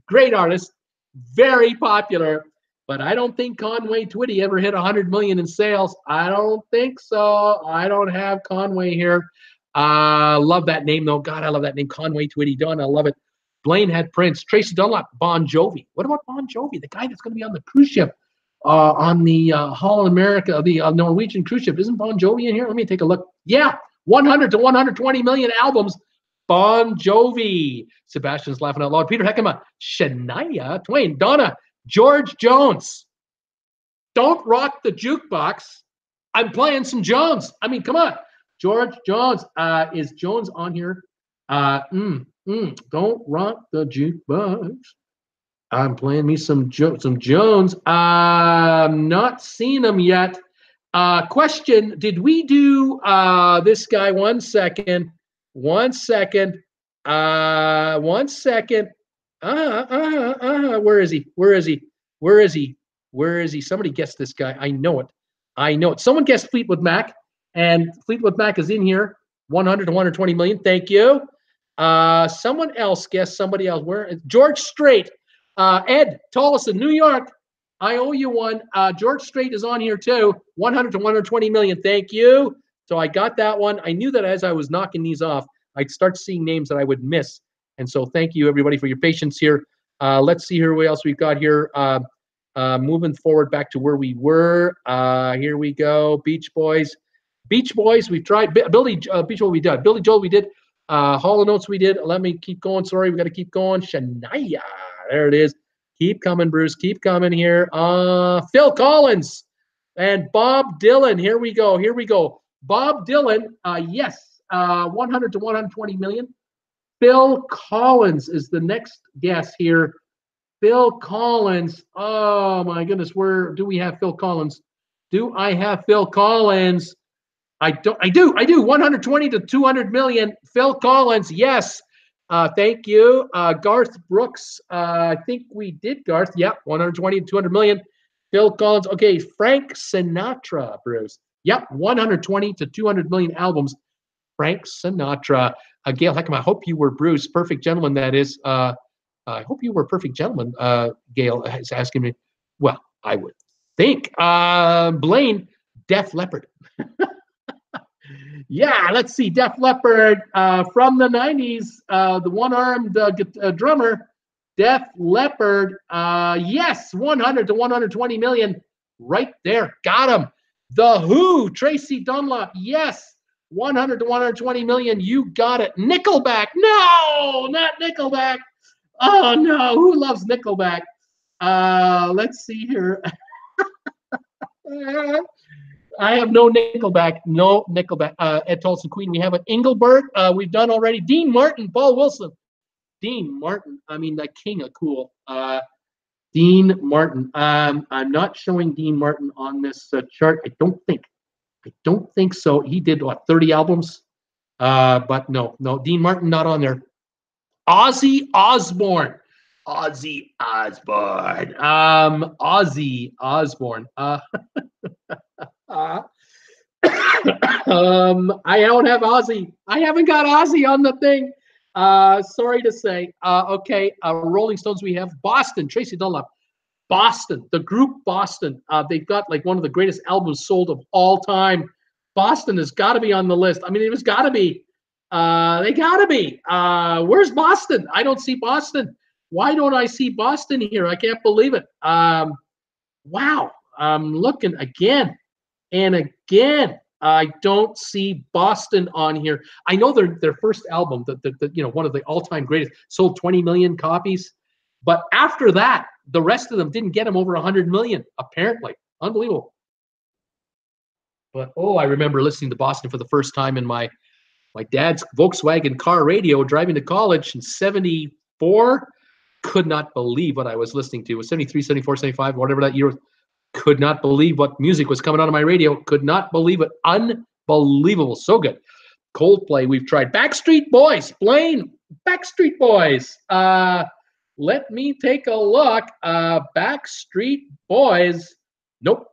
S1: Great artist, very popular, but I don't think Conway Twitty ever hit 100 million in sales. I don't think so. I don't have Conway here. Love that name, though. God, I love that name, Conway Twitty. Done. I love it. Blaine had Prince. Tracy Dunlap, Bon Jovi. What about Bon Jovi, the guy that's going to be on the cruise ship, on the Holland America, the Norwegian cruise ship? Isn't Bon Jovi in here? Let me take a look. Yeah, 100 to 120 million albums. Bon Jovi. Sebastian's laughing out loud. Peter Heckema, Shania Twain, Donna, George Jones. Don't rock the jukebox. I'm playing some Jones. I mean, come on. George Jones. Is Jones on here? Don't rock the jukebox. I'm playing me some Jones. I'm not seen him yet. Question, did we do this guy? One second. Where is he? Somebody guess this guy. I know it. Someone guessed Fleetwood Mac, and Fleetwood Mac is in here. 100 to 120 million. Thank you. Someone else guessed somebody else. Where is George Strait? Ed Tolleson, New York. I owe you one. George Strait is on here too. 100 to 120 million. Thank you. So I got that one. I knew that as I was knocking these off, I'd start seeing names that I would miss. And so thank you, everybody, for your patience here. Let's see here what else we've got here. Moving forward back to where we were. Here we go. Beach Boys. We've tried. Beach Boy we did. Billy Joel we did. Hall & Oates we did. Let me keep going. Sorry, we got to keep going. Shania. There it is. Keep coming, Bruce. Keep coming here. Phil Collins and Bob Dylan. Here we go. Bob Dylan, yes, 100 to 120 million. Phil Collins is the next guess here. Phil Collins. Oh my goodness, where do we have Phil Collins? Do I have Phil Collins? I do. 120 to 200 million. Phil Collins, yes. Thank you. Garth Brooks. I think we did Garth. Yep, 120 to 200 million. Phil Collins. Okay, Frank Sinatra, Bruce. Yep, 120 to 200 million albums. Frank Sinatra. Gail Heckman, I hope you were Bruce. Perfect Gentleman, that is. I hope you were Perfect Gentleman, Gail is asking me. Well, I would think. Blaine, Def Leppard. Yeah, let's see. Def Leppard from the 90s. The one-armed drummer. Def Leppard. Yes, 100 to 120 million. Right there. Got him. The Who, Tracy Dunlap, yes, 100 to 120 million. You got it. Nickelback, no, not Nickelback. Oh no, who loves Nickelback? Let's see here. I have no Nickelback. Ed Tolson, Queen. We have an Engelbert. We've done already. Dean Martin, Paul Wilson. Dean Martin. I mean, the king of cool. Dean Martin. I'm not showing Dean Martin on this chart. I don't think so. He did what, 30 albums? But no, Dean Martin not on there. Ozzy Osbourne. Ozzy Osbourne. Ozzy Osbourne. Uh, I don't have Ozzy. I haven't got Ozzy on the thing. Sorry to say. Okay, Rolling Stones. We have Boston. Tracy Dunlop. Boston. The group Boston. They've got like one of the greatest albums sold of all time. Boston has got to be on the list. I mean, it has got to be. They got to be. Where's Boston? I don't see Boston. Why don't I see Boston here? I can't believe it. Wow. I'm looking again and again. I don't see Boston on here. I know their first album, the one of the all-time greatest, sold 20 million copies. But after that, the rest of them didn't get them over 100 million, apparently. Unbelievable. But, I remember listening to Boston for the first time in my dad's Volkswagen car radio driving to college in 74. Could not believe what I was listening to. It was 73, 74, 75, whatever that year was. Could not believe what music was coming out of my radio. Could not believe it. Unbelievable. So good. Coldplay, we've tried. Backstreet Boys. Blaine, Backstreet Boys. Let me take a look. Backstreet Boys. Nope.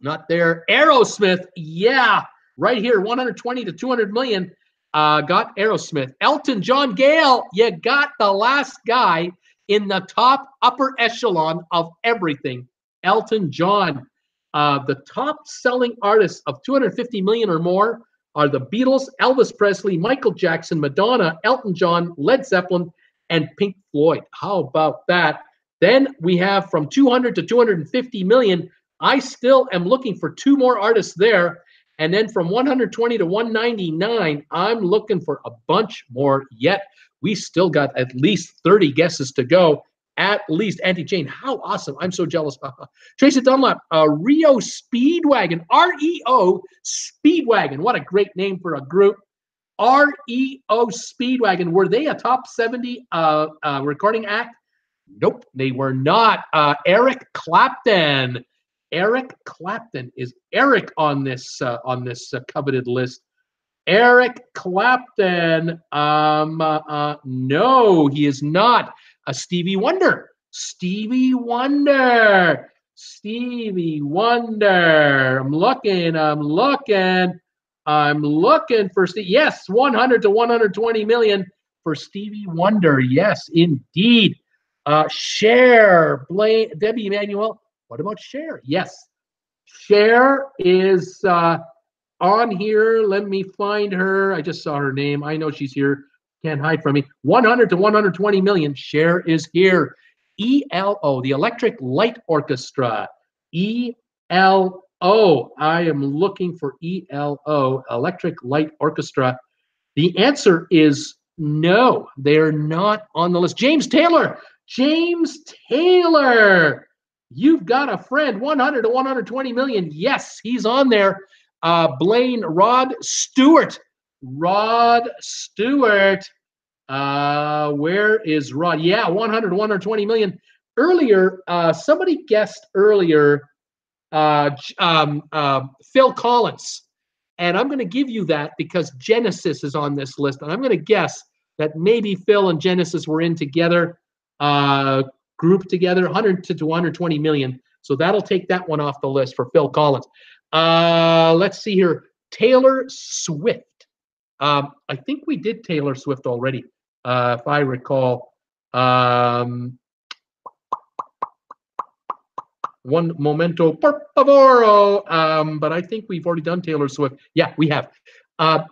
S1: Not there. Aerosmith. Yeah. Right here. 120 to 200 million. Got Aerosmith. Elton John. Gale. You got the last guy in the top upper echelon of everything. Elton John. The top selling artists of 250 million or more are the Beatles, Elvis Presley, Michael Jackson, Madonna, Elton John, Led Zeppelin, and Pink Floyd. How about that? Then we have from 200 to 250 million. I still am looking for two more artists there. And then from 120 to 199, I'm looking for a bunch more yet. We still got at least 30 guesses to go. At least. Auntie Jane, how awesome. I'm so jealous. Tracy Dunlop, Rio Speedwagon, REO Speedwagon. What a great name for a group. REO Speedwagon. Were they a top 70 recording act? Nope, they were not. Eric Clapton. Eric Clapton. Is Eric on this coveted list? Eric Clapton. No, he is not. Stevie Wonder. Stevie Wonder. Stevie Wonder. I'm looking for yes, 100 to 120 million for Stevie Wonder. Yes, indeed. Cher, Debbie Emanuel. What about Cher? Yes, Cher is on here. Let me find her. I just saw her name. I know she's here. Can't hide from me. 100 to 120 million. Cher is here. ELO, the Electric Light Orchestra. ELO. I am looking for ELO, Electric Light Orchestra. The answer is no. They're not on the list. James Taylor. James Taylor. You've got a friend. 100 to 120 million. Yes, he's on there. Blaine, Rod Stewart. Rod Stewart. Where is Rod? Yeah, 100 to 120 million. Earlier, somebody guessed earlier Phil Collins. And I'm going to give you that because Genesis is on this list. And I'm going to guess that maybe Phil and Genesis were in together, grouped together, 100 to 120 million. So that'll take that one off the list for Phil Collins. Let's see here. Taylor Swift. I think we did Taylor Swift already, if I recall. One momento, por favor. But I think we've already done Taylor Swift. Yeah, we have.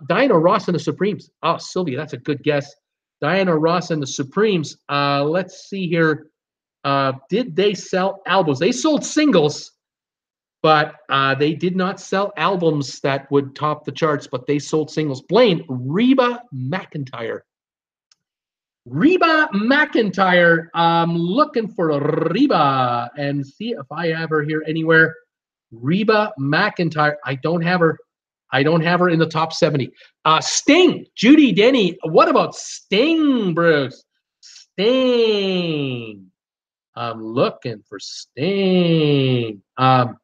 S1: Diana Ross and the Supremes. Oh, Sylvia, that's a good guess. Diana Ross and the Supremes. Let's see here. Did they sell albums? They sold singles, but they did not sell albums that would top the charts, but they sold singles. Blaine, Reba McEntire. Reba McEntire. I'm looking for Reba and see if I have her here anywhere. Reba McEntire. I don't have her. I don't have her in the top 70. Sting, Judy Denny. What about Sting, Bruce? Sting. I'm looking for Sting. No.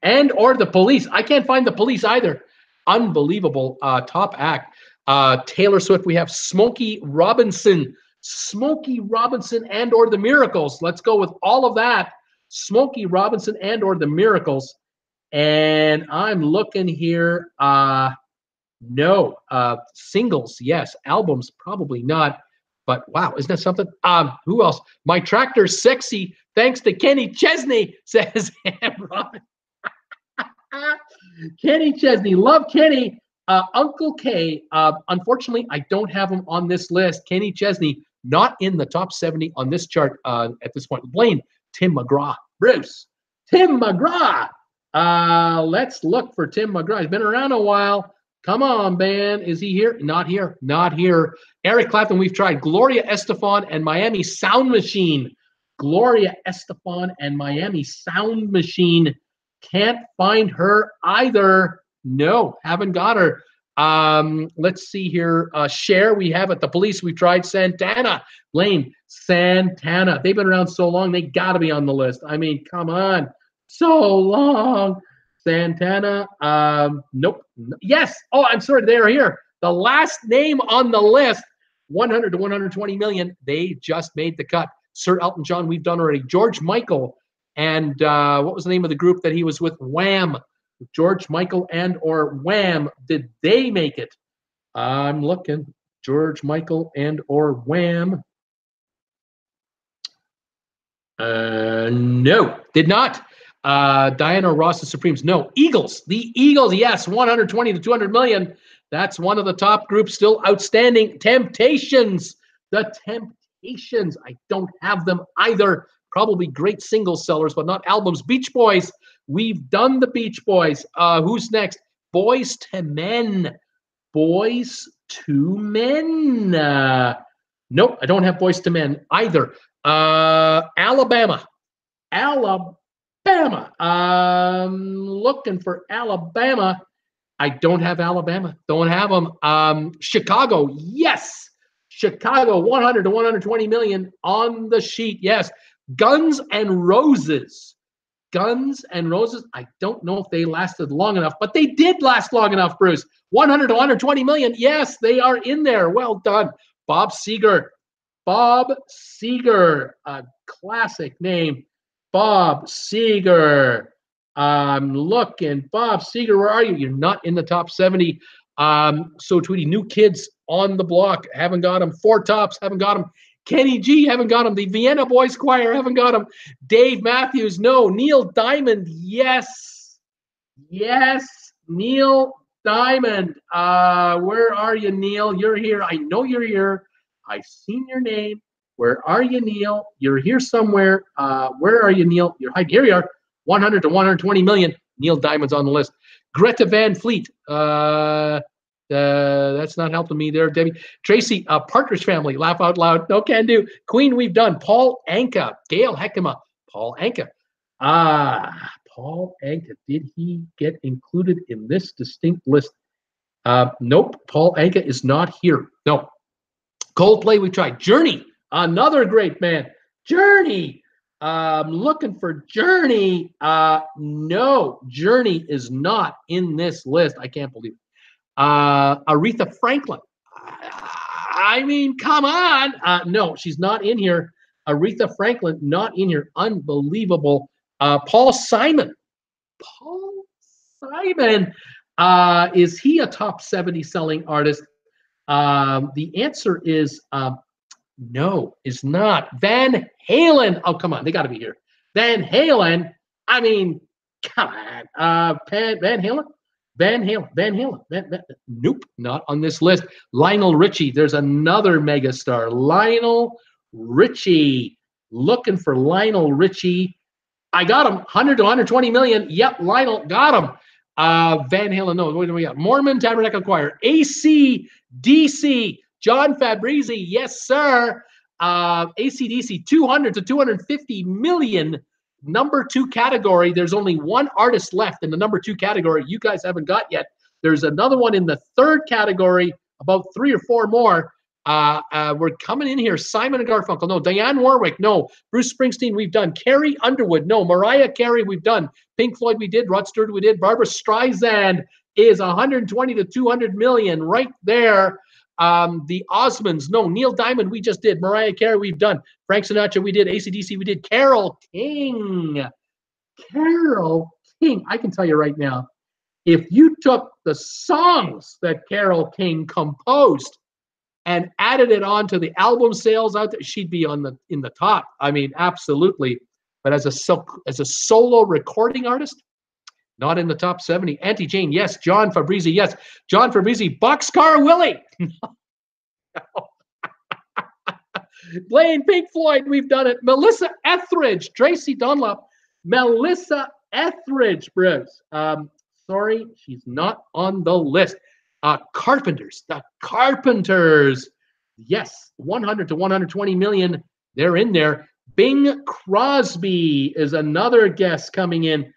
S1: And or the Police. I can't find the Police either. Unbelievable top act. Taylor Swift, we have Smokey Robinson. Smokey Robinson and or the Miracles. Let's go with all of that. Smokey Robinson and or the Miracles. And I'm looking here. No. Singles, yes. Albums, probably not. But wow, isn't that something? Who else? My Tractor's Sexy, thanks to Kenny Chesney, says Robin. Kenny Chesney, love Kenny. Uncle K, unfortunately, I don't have him on this list. Kenny Chesney, not in the top 70 on this chart at this point. Blaine, Tim McGraw, Bruce, Tim McGraw. Let's look for Tim McGraw. He's been around a while. Come on, man. Is he here? Not here. Not here. Eric Clapton, we've tried. Gloria Estefan and Miami Sound Machine. Gloria Estefan and Miami Sound Machine. Can't find her either. No, haven't got her. Let's see here. Cher, we have at the Police. We've tried Santana. Blaine, Santana. They've been around so long, they got to be on the list. I mean, come on. So long. Santana. Nope. Yes. Oh, I'm sorry. They're here. The last name on the list, 100 to 120 million. They just made the cut. Sir Elton John, we've done already. George Michael. And what was the name of the group that he was with? Wham. George Michael and or Wham. Did they make it? I'm looking. George Michael and or Wham. No, did not. Diana Ross, the Supremes. No. Eagles. The Eagles, yes, 120 to 200 million. That's one of the top groups still outstanding. Temptations. The Temptations. I don't have them either. Probably great single sellers, but not albums. Beach Boys. We've done the Beach Boys. Who's next? Boys to Men. Boys to Men. Nope, I don't have Boys to Men either. Alabama. Alabama. Looking for Alabama. I don't have Alabama. Don't have them. Chicago. Yes. Chicago, 100 to 120 million on the sheet. Yes. Guns and Roses. Guns and Roses. I don't know if they lasted long enough, but they did last long enough, Bruce. 100 to 120 million. Yes, they are in there. Well done. Bob Seger. Bob Seger. A classic name. Bob Seger. I'm looking. Bob Seger, where are you? You're not in the top 70. So Tweety, New Kids on the Block. Haven't got them. Four Tops. Haven't got them. Kenny G, haven't got him. The Vienna Boys Choir, haven't got him. Dave Matthews, no. Neil Diamond, yes. Yes, Neil Diamond. Where are you, Neil? You're here. I know you're here. I've seen your name. Where are you, Neil? You're here somewhere. Where are you, Neil? You're hiding. Here you are. 100 to 120 million. Neil Diamond's on the list. Greta Van Fleet. That's not helping me there, Debbie. Tracy, Partridge Family, laugh out loud. No can do. Queen, we've done. Paul Anka, Gail Heckema, Paul Anka. Paul Anka. Did he get included in this distinct list? Nope. Paul Anka is not here. No. Coldplay, we tried. Journey, another great man. Journey. Looking for Journey. No, Journey is not in this list. I can't believe it. Aretha Franklin. I mean, come on. No, she's not in here. Aretha Franklin, not in here. Unbelievable. Paul Simon. Paul Simon. Is he a top 70 selling artist? The answer is no, is not. Van Halen. Oh, come on. They got to be here. Van Halen. I mean, come on. Van Halen. Van Halen. Nope, not on this list. Lionel Richie. There's another megastar. Lionel Richie. Looking for Lionel Richie. I got him. 100 to 120 million. Yep, Lionel got him. Van Halen. No, what do we got? Mormon Tabernacle Choir. AC/DC. John Fabrizi. Yes, sir. AC/DC. 200 to 250 million. Number 2 category. There's only one artist left in the number 2 category. You guys haven't got yet. There's another one in the 3rd category, about 3 or 4 more. We're coming in here. Simon and Garfunkel, no. Dionne Warwick, no. Bruce Springsteen, we've done. Carrie Underwood, no. Mariah Carey, we've done. Pink Floyd, we did. Rod Stewart, we did. Barbara Streisand, is 120 to 200 million right there. The Osmonds, no. Neil Diamond, we just did. Mariah Carey, we've done. Frank Sinatra, we did. AC/DC, we did. Carole King. Carole King. I can tell you right now, if you took the songs that Carole King composed and added it on to the album sales out there, she'd be in the top. I mean, absolutely. But as a solo recording artist, not in the top 70. Auntie Jane, yes. John Fabrizi, yes. John Fabrizi, Boxcar Willie. Blaine, Pink Floyd, we've done it. Melissa Etheridge, Tracy Dunlop, Melissa Etheridge, Bruce. Sorry, she's not on the list. Carpenters, the Carpenters. Yes, 100 to 120 million. They're in there. Bing Crosby is another guest coming in.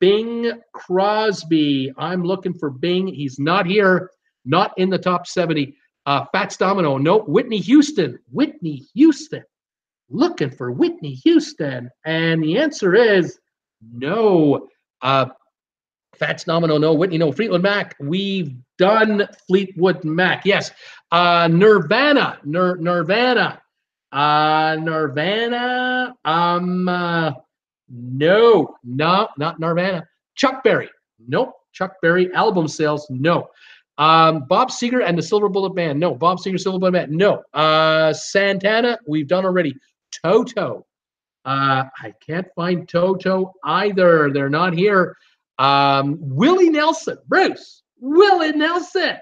S1: Bing Crosby. I'm looking for Bing. He's not here. Not in the top 70. Fats Domino. No. Whitney Houston. Whitney Houston. Looking for Whitney Houston. And the answer is no. Fats Domino, no. Whitney, no. Fleetwood Mac, we've done Fleetwood Mac. Yes. Nirvana. Nirvana. Nirvana. No, not Nirvana. Chuck Berry. Nope. Chuck Berry. Album sales. No. Bob Seger and the Silver Bullet Band. No. Bob Seger, Silver Bullet Band. No. Santana, we've done already. Toto. I can't find Toto either. They're not here. Willie Nelson. Bruce. Willie Nelson.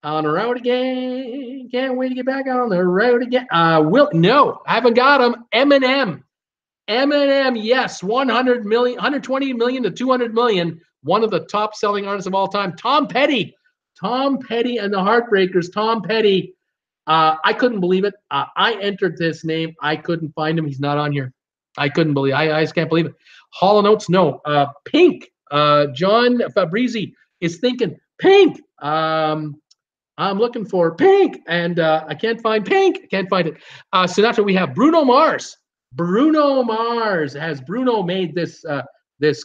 S1: On the road again. Can't wait to get back on the road again. No, I haven't got him. Eminem. Eminem, yes, 120 million to 200 million. One of the top selling artists of all time. Tom Petty. Tom Petty and the Heartbreakers. Tom Petty. I couldn't believe it. I entered this name. I couldn't find him. He's not on here. I couldn't believe it. I just can't believe it. Hall & Oates, no. Pink. John Fabrizi is thinking Pink. I'm looking for Pink, and I can't find Pink. I can't find it. Sinatra, we have Bruno Mars. Bruno Mars. Has Bruno made this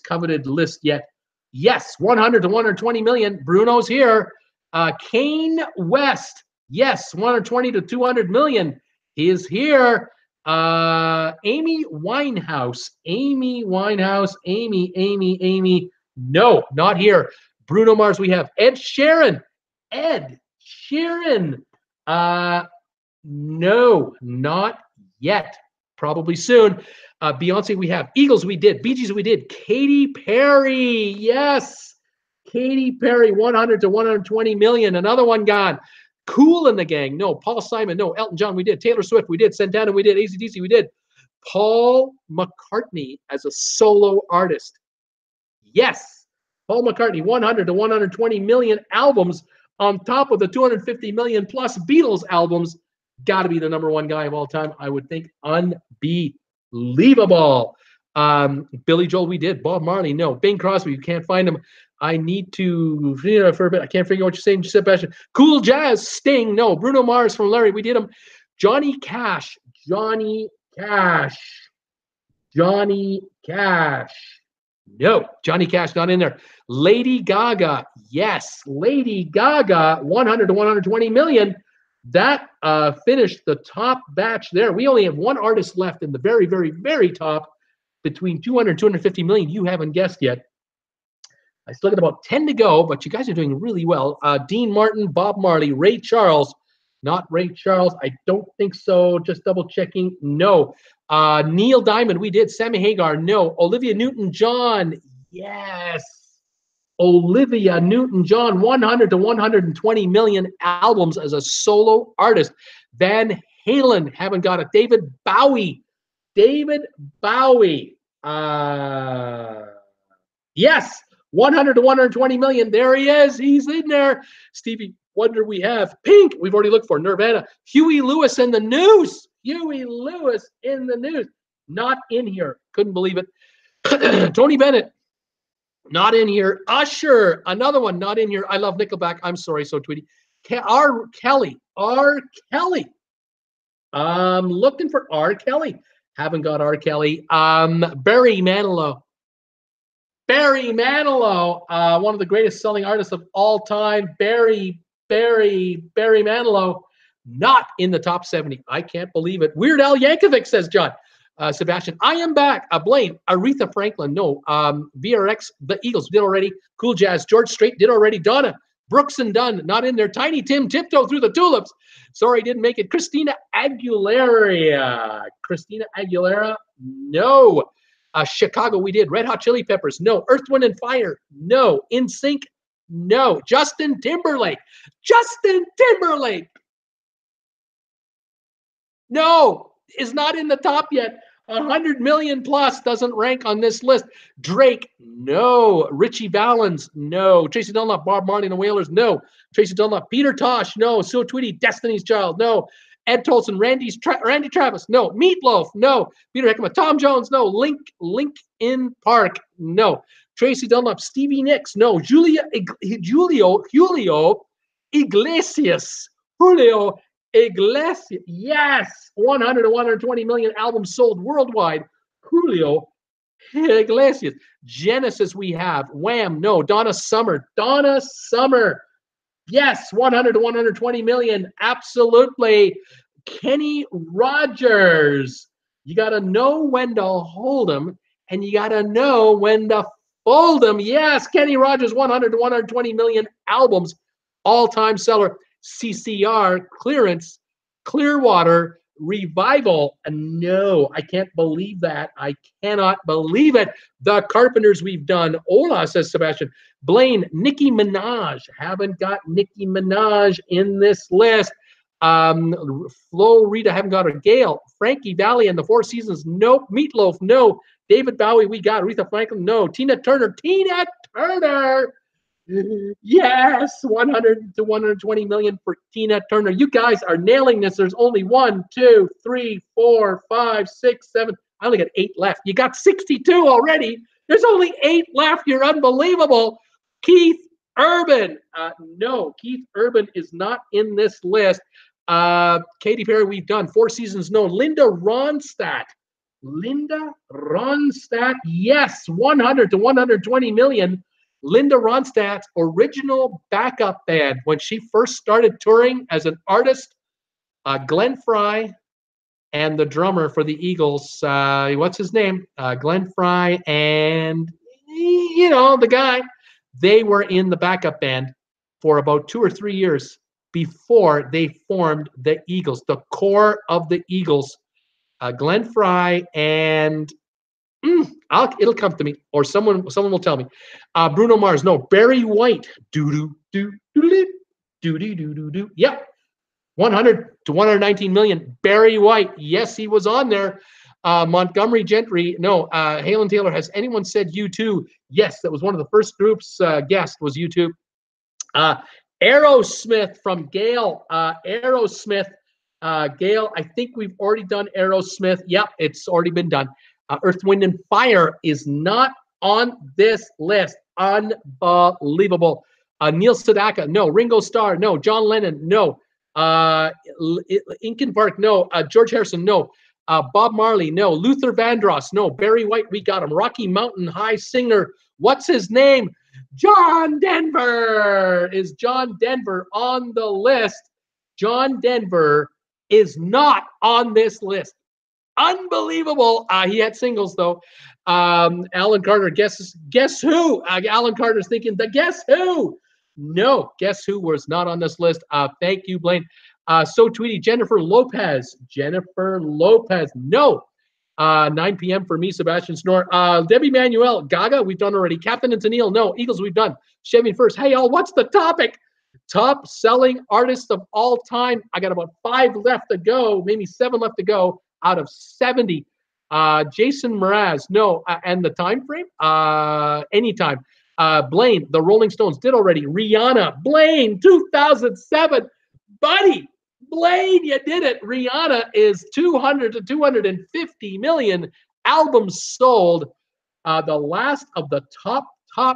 S1: coveted list yet? Yes, 100 to 120 million. Bruno's here. Kane West. Yes, 120 to 200 million. He is here. Amy Winehouse. Amy Winehouse. Amy. No, not here. Bruno Mars. We have Ed Sheeran. Ed Sheeran. No, not yet. Probably soon. Beyonce, we have. Eagles, we did. Bee Gees, we did. Katy Perry, yes. Katy Perry, 100 to 120 million. Another one gone. Kool and the Gang, no. Paul Simon, no. Elton John, we did. Taylor Swift, we did. Santana, we did. AC/DC, we did. Paul McCartney as a solo artist. Yes. Paul McCartney, 100 to 120 million albums on top of the 250 million plus Beatles albums. Got to be the number one guy of all time, I would think. Unbelievable. Billy Joel, we did. Bob Marley, no. Bing Crosby, you can't find him. I need to, for a bit. I can't figure out what you're saying, Sebastian. Cool Jazz, Sting, no. Bruno Mars from Larry, we did him. Johnny Cash. No. Johnny Cash, not in there. Lady Gaga, yes. Lady Gaga, 100 to 120 million. That finished the top batch there. We only have one artist left in the very, very, very top between 200 and 250 million. You haven't guessed yet. I still got about 10 to go, but you guys are doing really well. Dean Martin, Bob Marley, Ray Charles. Not Ray Charles. I don't think so. Just double checking. No. Neil Diamond, we did. Sammy Hagar, no. Olivia Newton-John, yes. Olivia Newton-John, 100 to 120 million albums as a solo artist. Van Halen, haven't got it. David Bowie. Yes, 100 to 120 million. There he is. He's in there. Stevie Wonder, we have. Pink, we've already looked for. Nirvana. Huey Lewis in the News. Not in here. Couldn't believe it. Tony Bennett. Not in here. Usher, another one, not in here. I love Nickelback. I'm sorry, so Tweety. R. Kelly. I'm looking for R. Kelly. Haven't got R. Kelly. Barry Manilow. Barry Manilow, one of the greatest selling artists of all time. Barry Manilow, not in the top 70. I can't believe it. Weird Al Yankovic, says John. Sebastian, I am back. Blaine, Aretha Franklin, no. VRX, the Eagles did already. Cool Jazz, George Strait did already. Donna, Brooks and Dunn, not in there. Tiny Tim, Tiptoe Through the Tulips. Sorry, didn't make it. Christina Aguilera, no. Chicago, we did. Red Hot Chili Peppers, no. Earth, Wind, and Fire, no. In Sync, no. Justin Timberlake, no, is not in the top yet. 100 million plus doesn't rank on this list. Drake, no. Richie Valens, no. Tracy Dunlop, Bob Marley and the Wailers, no. Tracy Dunlop, Peter Tosh, no. Sue Tweedy, Destiny's Child, no. Ed Tolson, Randy Travis, no. Meatloaf, no. Peter Heckman, Tom Jones, no. Linkin Park, no. Tracy Dunlop, Stevie Nicks, no. Julio Iglesias, yes, 100 to 120 million albums sold worldwide. Julio Iglesias. Genesis, we have. Wham, no. Donna Summer, yes, 100 to 120 million, absolutely. Kenny Rogers, you got to know when to hold him, and you got to know when to fold him. Yes, Kenny Rogers, 100 to 120 million albums, all-time seller. CCR, Clearance, Clearwater, Revival. No, I can't believe that. I cannot believe it. The Carpenters, we've done. Hola, says Sebastian. Blaine, Nicki Minaj. Haven't got Nicki Minaj in this list. Flo Rida, haven't got her. Gail, Frankie Valli and the Four Seasons. Nope. Meatloaf, no. David Bowie, we got. Aretha Franklin, no. Tina Turner. Yes, 100 to 120 million for Tina Turner. You guys are nailing this. There's only 1, 2, 3, 4, 5, 6, 7. I only got 8 left. You got 62 already. There's only 8 left. You're unbelievable. Keith Urban. No, Keith Urban is not in this list. Katy Perry, we've done. Four Seasons, no. Linda Ronstadt, yes, 100 to 120 million. Linda Ronstadt's original backup band when she first started touring as an artist, Glenn Frey and the drummer for the Eagles, what's his name? Glenn Frey and, the guy. They were in the backup band for about 2 or 3 years before they formed the Eagles, the core of the Eagles. Glenn Frey and it'll come to me, or someone will tell me. Bruno Mars, no. Barry White, Yep, 100 to 119 million. Barry White, yes, he was on there. Montgomery Gentry, no. Halen Taylor, has anyone said U2? Yes, that was one of the first groups guessed was U2. Aerosmith from Gail. Aerosmith, Gail, I think we've already done Aerosmith. Yep, it's already been done. Earth, Wind, and Fire is not on this list. Unbelievable. Neil Sedaka, no. Ringo Starr, no. John Lennon, no. Linkin Park, no. George Harrison, no. Bob Marley, no. Luther Vandross, no. Barry White, we got him. Rocky Mountain High singer, what's his name? John Denver. Is John Denver on the list? John Denver is not on this list. Unbelievable. He had singles, though. Alan Carter, guess who? Alan Carter's thinking, the Guess Who? No, Guess Who was not on this list. Thank you, Blaine. So Tweety, Jennifer Lopez, no. 9 p.m. for me, Sebastian Snore. Debbie Manuel, Gaga, we've done already. Captain and Tennille, no. Eagles, we've done. Chevy first. Hey, y'all, what's the topic? Top selling artists of all time. I got about 5 left to go, maybe 7 left to go out of 70. Jason Mraz, no. And the time frame? Anytime. Blaine, the Rolling Stones did already. Rihanna, Blaine, 2007. Buddy, Blaine, you did it. Rihanna is 200 to 250 million albums sold. The last of the top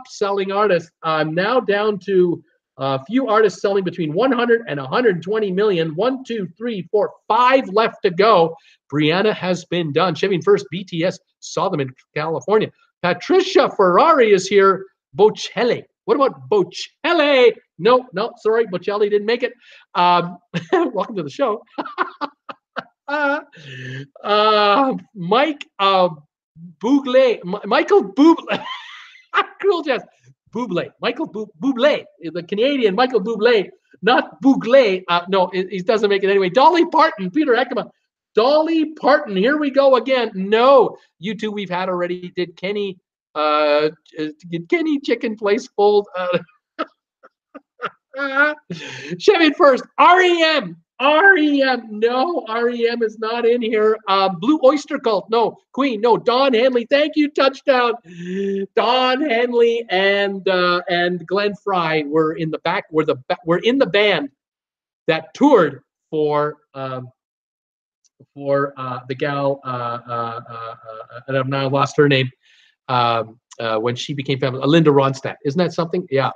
S1: selling artists. Now down to a few artists selling between 100 and 120 million. 1, 2, 3, 4, 5 left to go. Brianna has been done. Chevy first, BTS, saw them in California. Patricia Ferrari is here. Bocelli. What about Bocelli? No, sorry, Bocelli didn't make it. Welcome to the show. Mike Bublé, Michael Bublé, Cool Jazz, Bublé, Michael Bublé, the Canadian Michael Bublé, not Bublé. No, he doesn't make it anyway. Dolly Parton, Peter Ekema, Dolly Parton. Here we go again. No, you two we've had already. Did Kenny Chicken Place fold? Chevy first. REM. No, REM is not in here. Blue Oyster Cult. No. Queen. No. Don Henley. Thank you. Touchdown. Don Henley and Glenn Fry were in the back. We're in the band that toured for the gal. And I've now lost her name. When she became famous, Linda Ronstadt. Isn't that something? Yeah.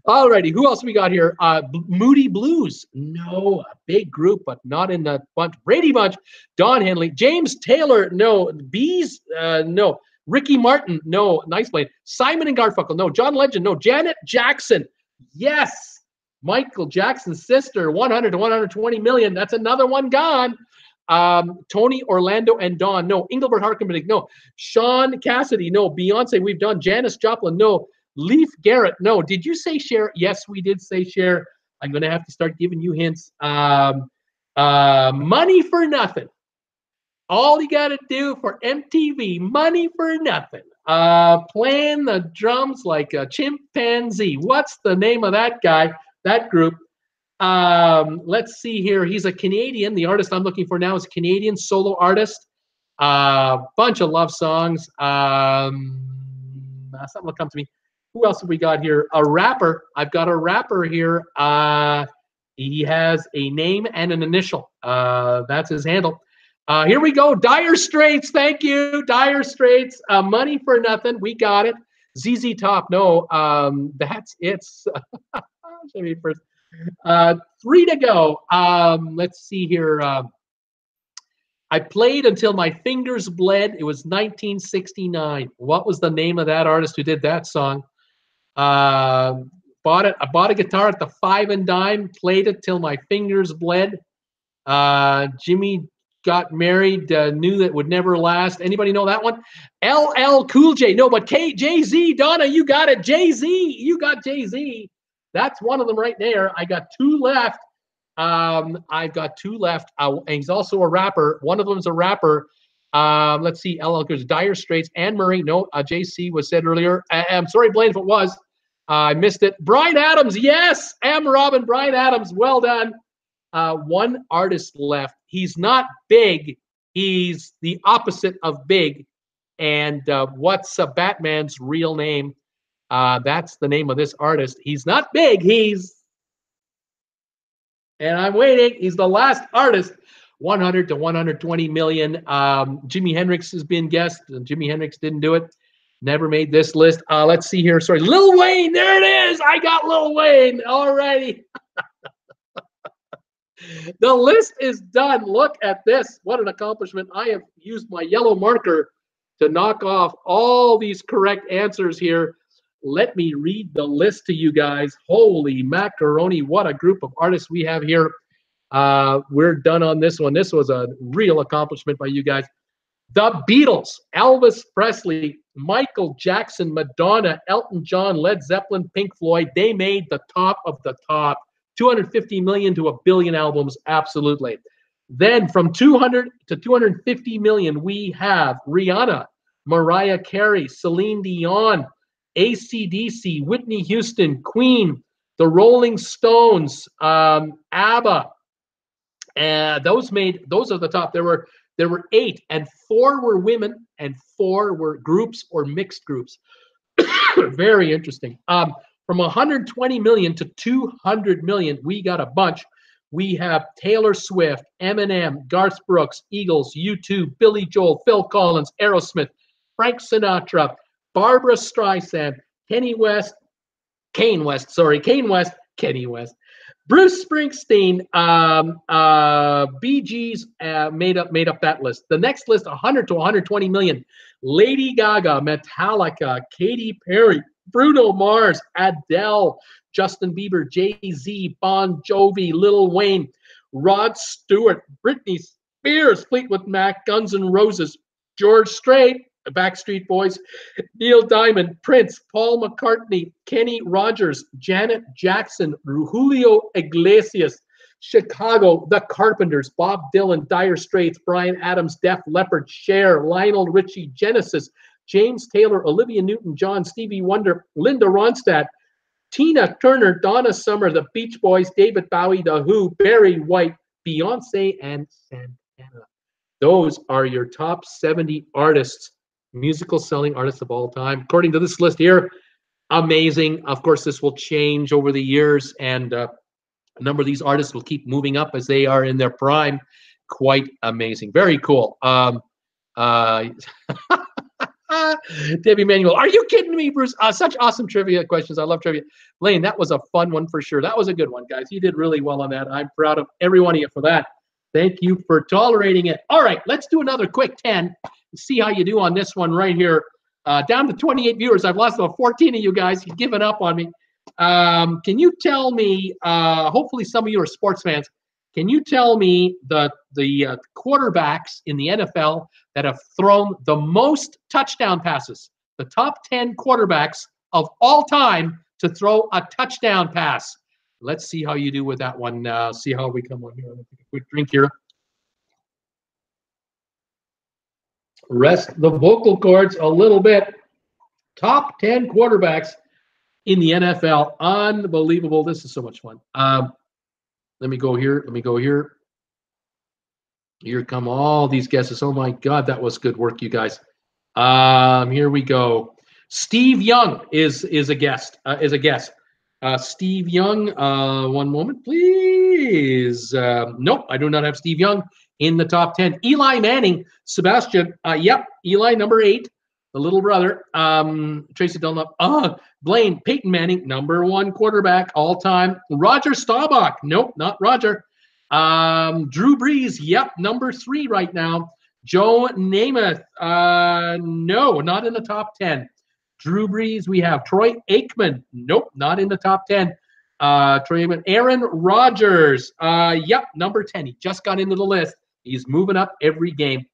S1: Alrighty, who else we got here? Moody Blues. No, a big group, but not in the bunch. Brady Bunch. Don Henley. James Taylor. No. Bees. No. Ricky Martin. No. Nice play. Simon and Garfunkel. No. John Legend. No. Janet Jackson. Yes. Michael Jackson's sister. 100 to 120 million. That's another one gone. Tony Orlando and Dawn. No. Engelbert Humperdinck. No. Sean Cassidy. No. Beyonce. We've done. Janis Joplin. No. Leif Garrett. No. Did you say Cher? Yes, we did say Cher. I'm going to have to start giving you hints. Money for Nothing. All you got to do for MTV, Money for Nothing. Playing the drums like a chimpanzee. What's the name of that guy, that group? Let's see here. He's a Canadian. The artist I'm looking for now is a Canadian solo artist. Bunch of love songs. Something will come to me. Who else have we got here? A rapper. I've got a rapper here. He has a name and an initial. That's his handle. Here we go. Dire Straits. Thank you. Dire Straits. Money for Nothing. We got it. ZZ Top. No. That's it. Show me first. 3 to go. Let's see here. I played until my fingers bled. It was 1969. What was the name of that artist who did that song? I bought a guitar at the Five and Dime, played it till my fingers bled. Jimmy got married, knew that would never last. Anybody know that one? LL Cool J. No, but Jay-Z. Donna, you got it. Jay-Z. You got Jay-Z. That's one of them right there. I got 2 left. I've got 2 left. And he's also a rapper. One of them is a rapper. Let's see. LL Cool J. Dire Straits. Anne Murray. No, JC was said earlier. I'm sorry, Blaine, if it was. I missed it. Bryan Adams. Yes. Robin. Bryan Adams. Well done. 1 artist left. He's not big. He's the opposite of big. And what's Batman's real name? That's the name of this artist. He's not big. And I'm waiting. He's the last artist. 100 to 120 million. Jimi Hendrix has been guessed. Jimi Hendrix didn't do it. Never made this list. Let's see here. Sorry, Lil Wayne. There it is. I got Lil Wayne. All righty. The list is done. Look at this. What an accomplishment. I have used my yellow marker to knock off all these correct answers here. Let me read the list to you guys. Holy macaroni. What a group of artists we have here. We're done on this one. This was a real accomplishment by you guys. The Beatles, Elvis Presley, Michael Jackson, Madonna, Elton John, Led Zeppelin, Pink Floyd. They made the top of the top. 250 million to 1 billion albums, absolutely. Then from 200 to 250 million, we have Rihanna, Mariah Carey, Celine Dion, AC/DC, Whitney Houston, Queen, the Rolling Stones, ABBA. Those are the top. There were 8, and 4 were women, and 4 were groups or mixed groups. Very interesting. From 120 million to 200 million, we got a bunch. We have Taylor Swift, Eminem, Garth Brooks, Eagles, U2, Billy Joel, Phil Collins, Aerosmith, Frank Sinatra, Barbara Streisand, Kanye West, Bruce Springsteen, Bee Gees made up that list. The next list, 100 to 120 million. Lady Gaga, Metallica, Katy Perry, Bruno Mars, Adele, Justin Bieber, Jay-Z, Bon Jovi, Lil Wayne, Rod Stewart, Britney Spears, Fleetwood Mac, Guns N' Roses, George Strait, the Backstreet Boys, Neil Diamond, Prince, Paul McCartney, Kenny Rogers, Janet Jackson, Julio Iglesias, Chicago, The Carpenters, Bob Dylan, Dire Straits, Bryan Adams, Def Leppard, Cher, Lionel Richie, Genesis, James Taylor, Olivia Newton-John, Stevie Wonder, Linda Ronstadt, Tina Turner, Donna Summer, The Beach Boys, David Bowie, The Who, Barry White, Beyonce, and Santana. Those are your top 70 artists, musical selling artists of all time. According to this list here, amazing. Of course, this will change over the years, and a number of these artists will keep moving up as they are in their prime. Quite amazing. Very cool. Debbie Manuel, are you kidding me, Bruce? Such awesome trivia questions. I love trivia. Lane, that was a fun one for sure. That was a good one, guys. You did really well on that. I'm proud of every one of you for that. Thank you for tolerating it. All right, let's do another quick 10. See how you do on this one right here. Down to 28 viewers. I've lost about 14 of you guys. You've given up on me. Can you tell me, hopefully some of you are sports fans, can you tell me the quarterbacks in the NFL that have thrown the most touchdown passes? The top 10 quarterbacks of all time to throw a touchdown pass. Let's see how you do with that one. See how we come on here. Let's take a quick drink here. Rest the vocal cords a little bit. Top 10 quarterbacks in the NFL. Unbelievable. This is so much fun. Let me go here. Let me go here. Here come all these guesses. Oh my God, that was good work, you guys. Here we go. Steve Young is a guest. Steve Young. One moment, please. Nope, I do not have Steve Young in the top 10. Eli Manning, Sebastian. Yep, Eli number 8, the little brother. Tracy Dunlop. Blaine, Peyton Manning, number 1 quarterback all time. Roger Staubach. Nope, not Roger. Drew Brees. Yep, number 3 right now. Joe Namath. No, not in the top 10. Drew Brees. We have Troy Aikman. Nope, not in the top 10. Troy Aikman. Aaron Rodgers. Yep, number 10. He just got into the list. He's moving up every game.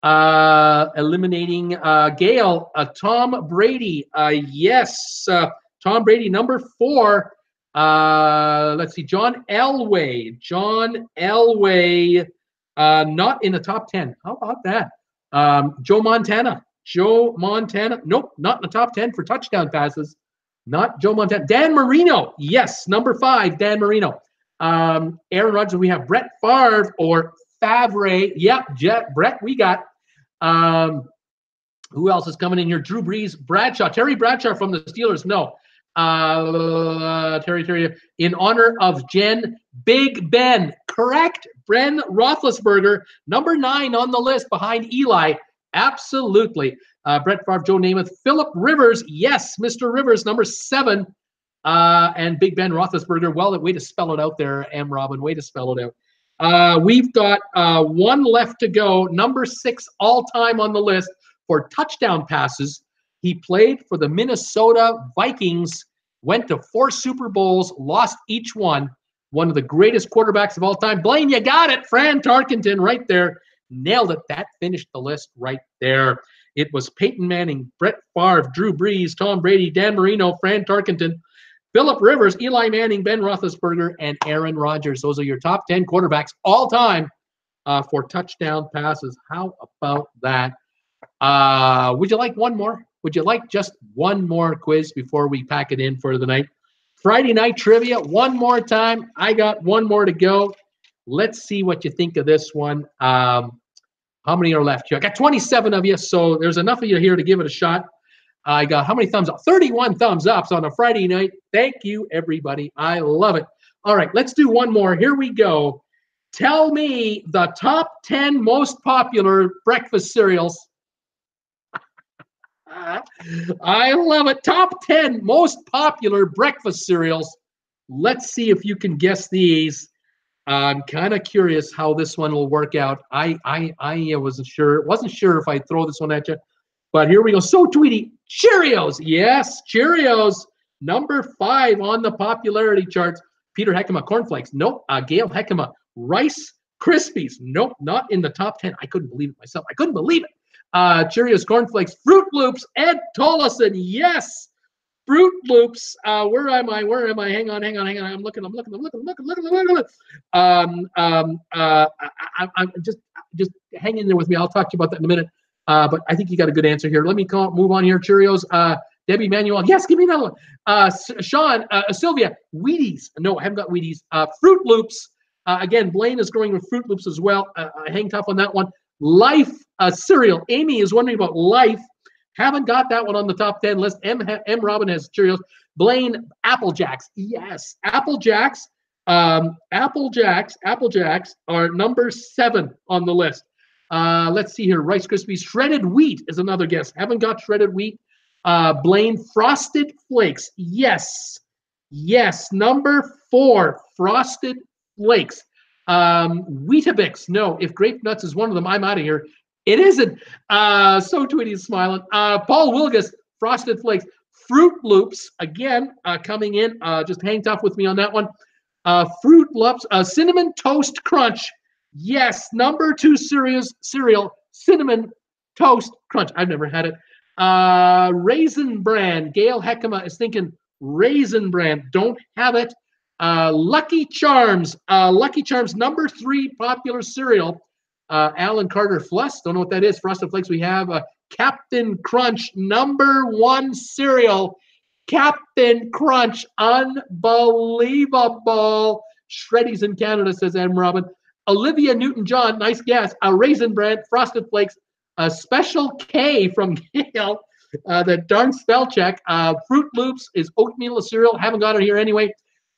S1: Eliminating Gale. Tom Brady. Yes, Tom Brady, number 4. Let's see. John Elway. John Elway. Not in the top 10. How about that? Joe Montana. Joe Montana. Nope, not in the top 10 for touchdown passes. Not Joe Montana. Dan Marino. Yes, number 5, Dan Marino. Aaron Rodgers. We have Brett Favre or Favre. Yep, Brett, we got. Who else is coming in here? Drew Brees, Bradshaw. Terry Bradshaw from the Steelers. No. Terry. In honor of Jen, Big Ben. Correct. Ben Roethlisberger, number 9 on the list behind Eli. Absolutely. Brett Favre, Joe Namath, Philip Rivers. Yes, Mr. Rivers, number 7. And Big Ben Roethlisberger. Well, way to spell it out there, M. Robin. Way to spell it out. We've got 1 left to go. Number 6 all-time on the list for touchdown passes. He played for the Minnesota Vikings, went to 4 Super Bowls, lost each one. One of the greatest quarterbacks of all time. Blaine, you got it. Fran Tarkenton right there. Nailed it. That finished the list right there. It was Peyton Manning, Brett Favre, Drew Brees, Tom Brady, Dan Marino, Fran Tarkenton, Philip Rivers, Eli Manning, Ben Roethlisberger, and Aaron Rodgers. Those are your top 10 quarterbacks all time for touchdown passes. How about that? Would you like one more? Would you like just one more quiz before we pack it in for the night? Friday night trivia, one more time. I got one more to go. Let's see what you think of this one. How many are left here? I got 27 of you, so there's enough of you here to give it a shot. I got how many thumbs up? 31 thumbs ups on a Friday night. Thank you, everybody. I love it. All right, let's do one more. Here we go. Tell me the top 10 most popular breakfast cereals. I love it. Top 10 most popular breakfast cereals. Let's see if you can guess these. I'm kind of curious how this one will work out. I wasn't sure if I'd throw this one at you, but here we go. So Tweety, Cheerios. Yes, Cheerios. Number 5 on the popularity charts. Peter Heckema, Cornflakes. Nope. Gail Heckema, Rice Krispies. Nope, not in the top 10. I couldn't believe it myself. I couldn't believe it. Cheerios, Cornflakes, Fruit Loops, Ed Tollison. Yes. Fruit Loops. Where am I? Hang on. I'm looking. I'm just hang in there with me. I'll talk to you about that in a minute. But I think you got a good answer here. Let me move on here. Cheerios. Debbie Manuel. Yes, give me another one. Sean. Sylvia. Wheaties. No, I haven't got Wheaties. Fruit Loops. Again, Blaine is going with Fruit Loops as well. Hang tough on that one. Life cereal. Amy is wondering about Life. Haven't got that one on the top 10 list. M. Robin has Cheerios. Blaine, Apple Jacks. Yes, Apple Jacks. Apple Jacks are number 7 on the list. Let's see here. Rice Krispies. Shredded wheat is another guess. Haven't got shredded wheat. Blaine, Frosted Flakes. Yes. Number 4, Frosted Flakes. Weetabix. No, if Grape Nuts is one of them, I'm out of here. It isn't. So Tweety is smiling. Paul Wilgus, Frosted Flakes. Fruit Loops, again, coming in. Just hang tough with me on that one. Fruit Loops. Cinnamon Toast Crunch. Yes, number 2 cereal. Cinnamon Toast Crunch. I've never had it. Raisin Bran. Gail Heckema is thinking Raisin Bran. Don't have it. Lucky Charms. Lucky Charms, number 3 popular cereal. Alan Carter Fluss, don't know what that is. Frosted Flakes, we have Captain Crunch, number 1 cereal. Captain Crunch, unbelievable. Shreddies in Canada, says M. Robin. Olivia Newton-John, nice guess. Raisin Bran, Frosted Flakes, Special K from Gail. The darn spell check. Fruit Loops is oatmeal a cereal. Haven't got it here anyway.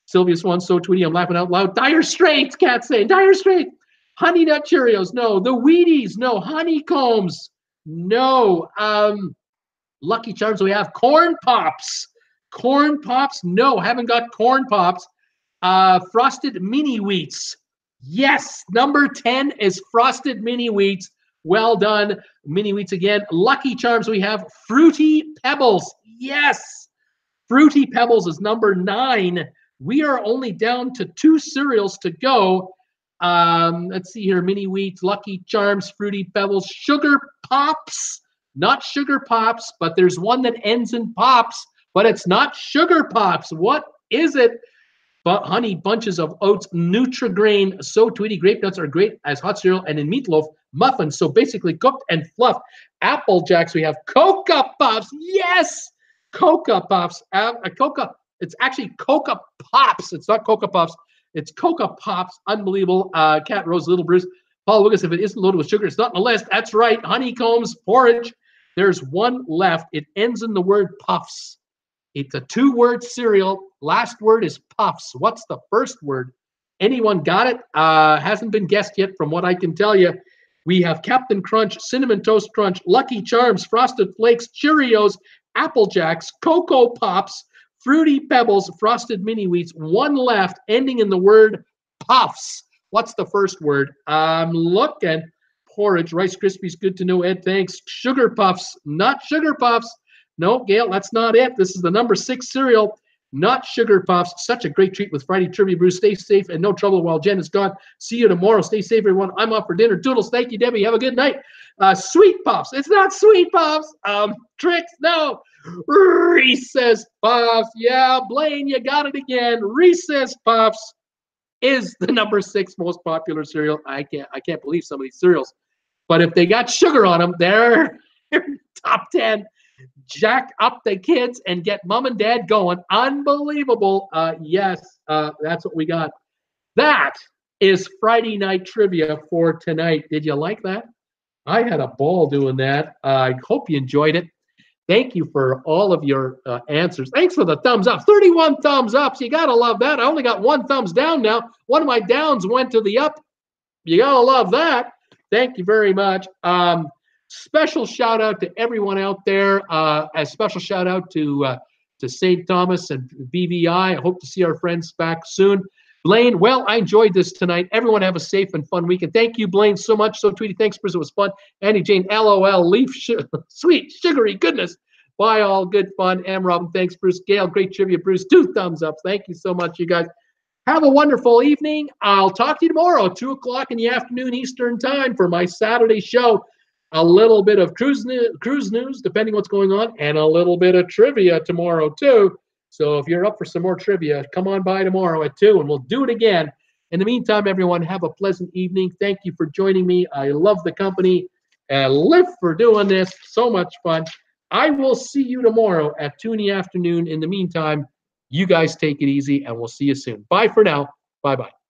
S1: Sylvia Swan, so Tweety, I'm laughing out loud. Dire Straits, Cat saying, Dire Straits. Honey Nut Cheerios, no. The Wheaties, no. Honeycombs, no. Lucky Charms, we have Corn Pops. Corn Pops, no. Haven't got Corn Pops. Frosted Mini Wheats. Yes, number 10 is Frosted Mini Wheats. Well done. Mini Wheats again. Lucky Charms, we have Fruity Pebbles. Yes. Fruity Pebbles is number 9. We are only down to 2 cereals to go. Let's see here. Mini Wheats, Lucky Charms, Fruity Pebbles, Sugar Pops. Not Sugar Pops, but there's one that ends in Pops, but it's not Sugar Pops. What is it? But Honey Bunches of Oats, Nutri-Grain, So Tweety. Grape Nuts are great as hot cereal and in meatloaf muffins. So basically cooked and fluffed. Apple Jacks, we have Coca Pops. Yes, Coca Pops. It's actually Coca Pops. It's not Coca Puffs. It's Coca Pops. Unbelievable. Cat Rose, Little Bruce. Paul Lucas, if it isn't loaded with sugar, it's not on the list. That's right. Honeycombs, porridge. There's one left. It ends in the word puffs. It's a 2-word cereal. Last word is puffs. What's the first word? Anyone got it? Hasn't been guessed yet from what I can tell you. We have Captain Crunch, Cinnamon Toast Crunch, Lucky Charms, Frosted Flakes, Cheerios, Apple Jacks, Cocoa Pops, Fruity Pebbles, Frosted Mini Wheats. One left, ending in the word puffs. What's the first word? I'm looking. Porridge, Rice Krispies, good to know, Ed, thanks. Sugar Puffs, not Sugar Puffs. No, Gail, that's not it. This is the number 6 cereal, not Sugar Puffs. Such a great treat with Friday Trivia, Bruce. Stay safe and no trouble while Jen is gone. See you tomorrow. Stay safe, everyone. I'm off for dinner. Toodles. Thank you, Debbie. Have a good night. Sweet Puffs. It's not Sweet Puffs. Tricks. No. Reese's Puffs. Yeah, Blaine, you got it again. Reese's Puffs is the number 6 most popular cereal. I can't believe some of these cereals. But if they got sugar on them, they're top 10. Jack up the kids and get mom and dad going. Unbelievable. Yes, that's what we got. That is Friday night trivia for tonight. Did you like that? I had a ball doing that. I hope you enjoyed it. Thank you for all of your answers. Thanks for the thumbs up. 31 thumbs ups. You got to love that. I only got 1 thumbs down now. One of my downs went to the up. You got to love that. Thank you very much. Special shout out to everyone out there. A special shout out to to St. Thomas and BVI. I hope to see our friends back soon. Blaine, well, I enjoyed this tonight. Everyone have a safe and fun weekend. Thank you, Blaine, so much. So, Tweety, thanks, Bruce. It was fun. Annie Jane, LOL, leaf, sweet, sugary goodness. Bye, all. Good fun. M. Robin, thanks, Bruce. Gail, great trivia, Bruce. 2 thumbs up. Thank you so much, you guys. Have a wonderful evening. I'll talk to you tomorrow, 2 o'clock in the afternoon Eastern time for my Saturday show. A little bit of cruise news, depending what's going on, and a little bit of trivia tomorrow, too. So if you're up for some more trivia, come on by tomorrow at 2, and we'll do it again. In the meantime, everyone, have a pleasant evening. Thank you for joining me. I love the company and live for doing this. So much fun. I will see you tomorrow at 2 in the afternoon. In the meantime, you guys take it easy, and we'll see you soon. Bye for now. Bye-bye.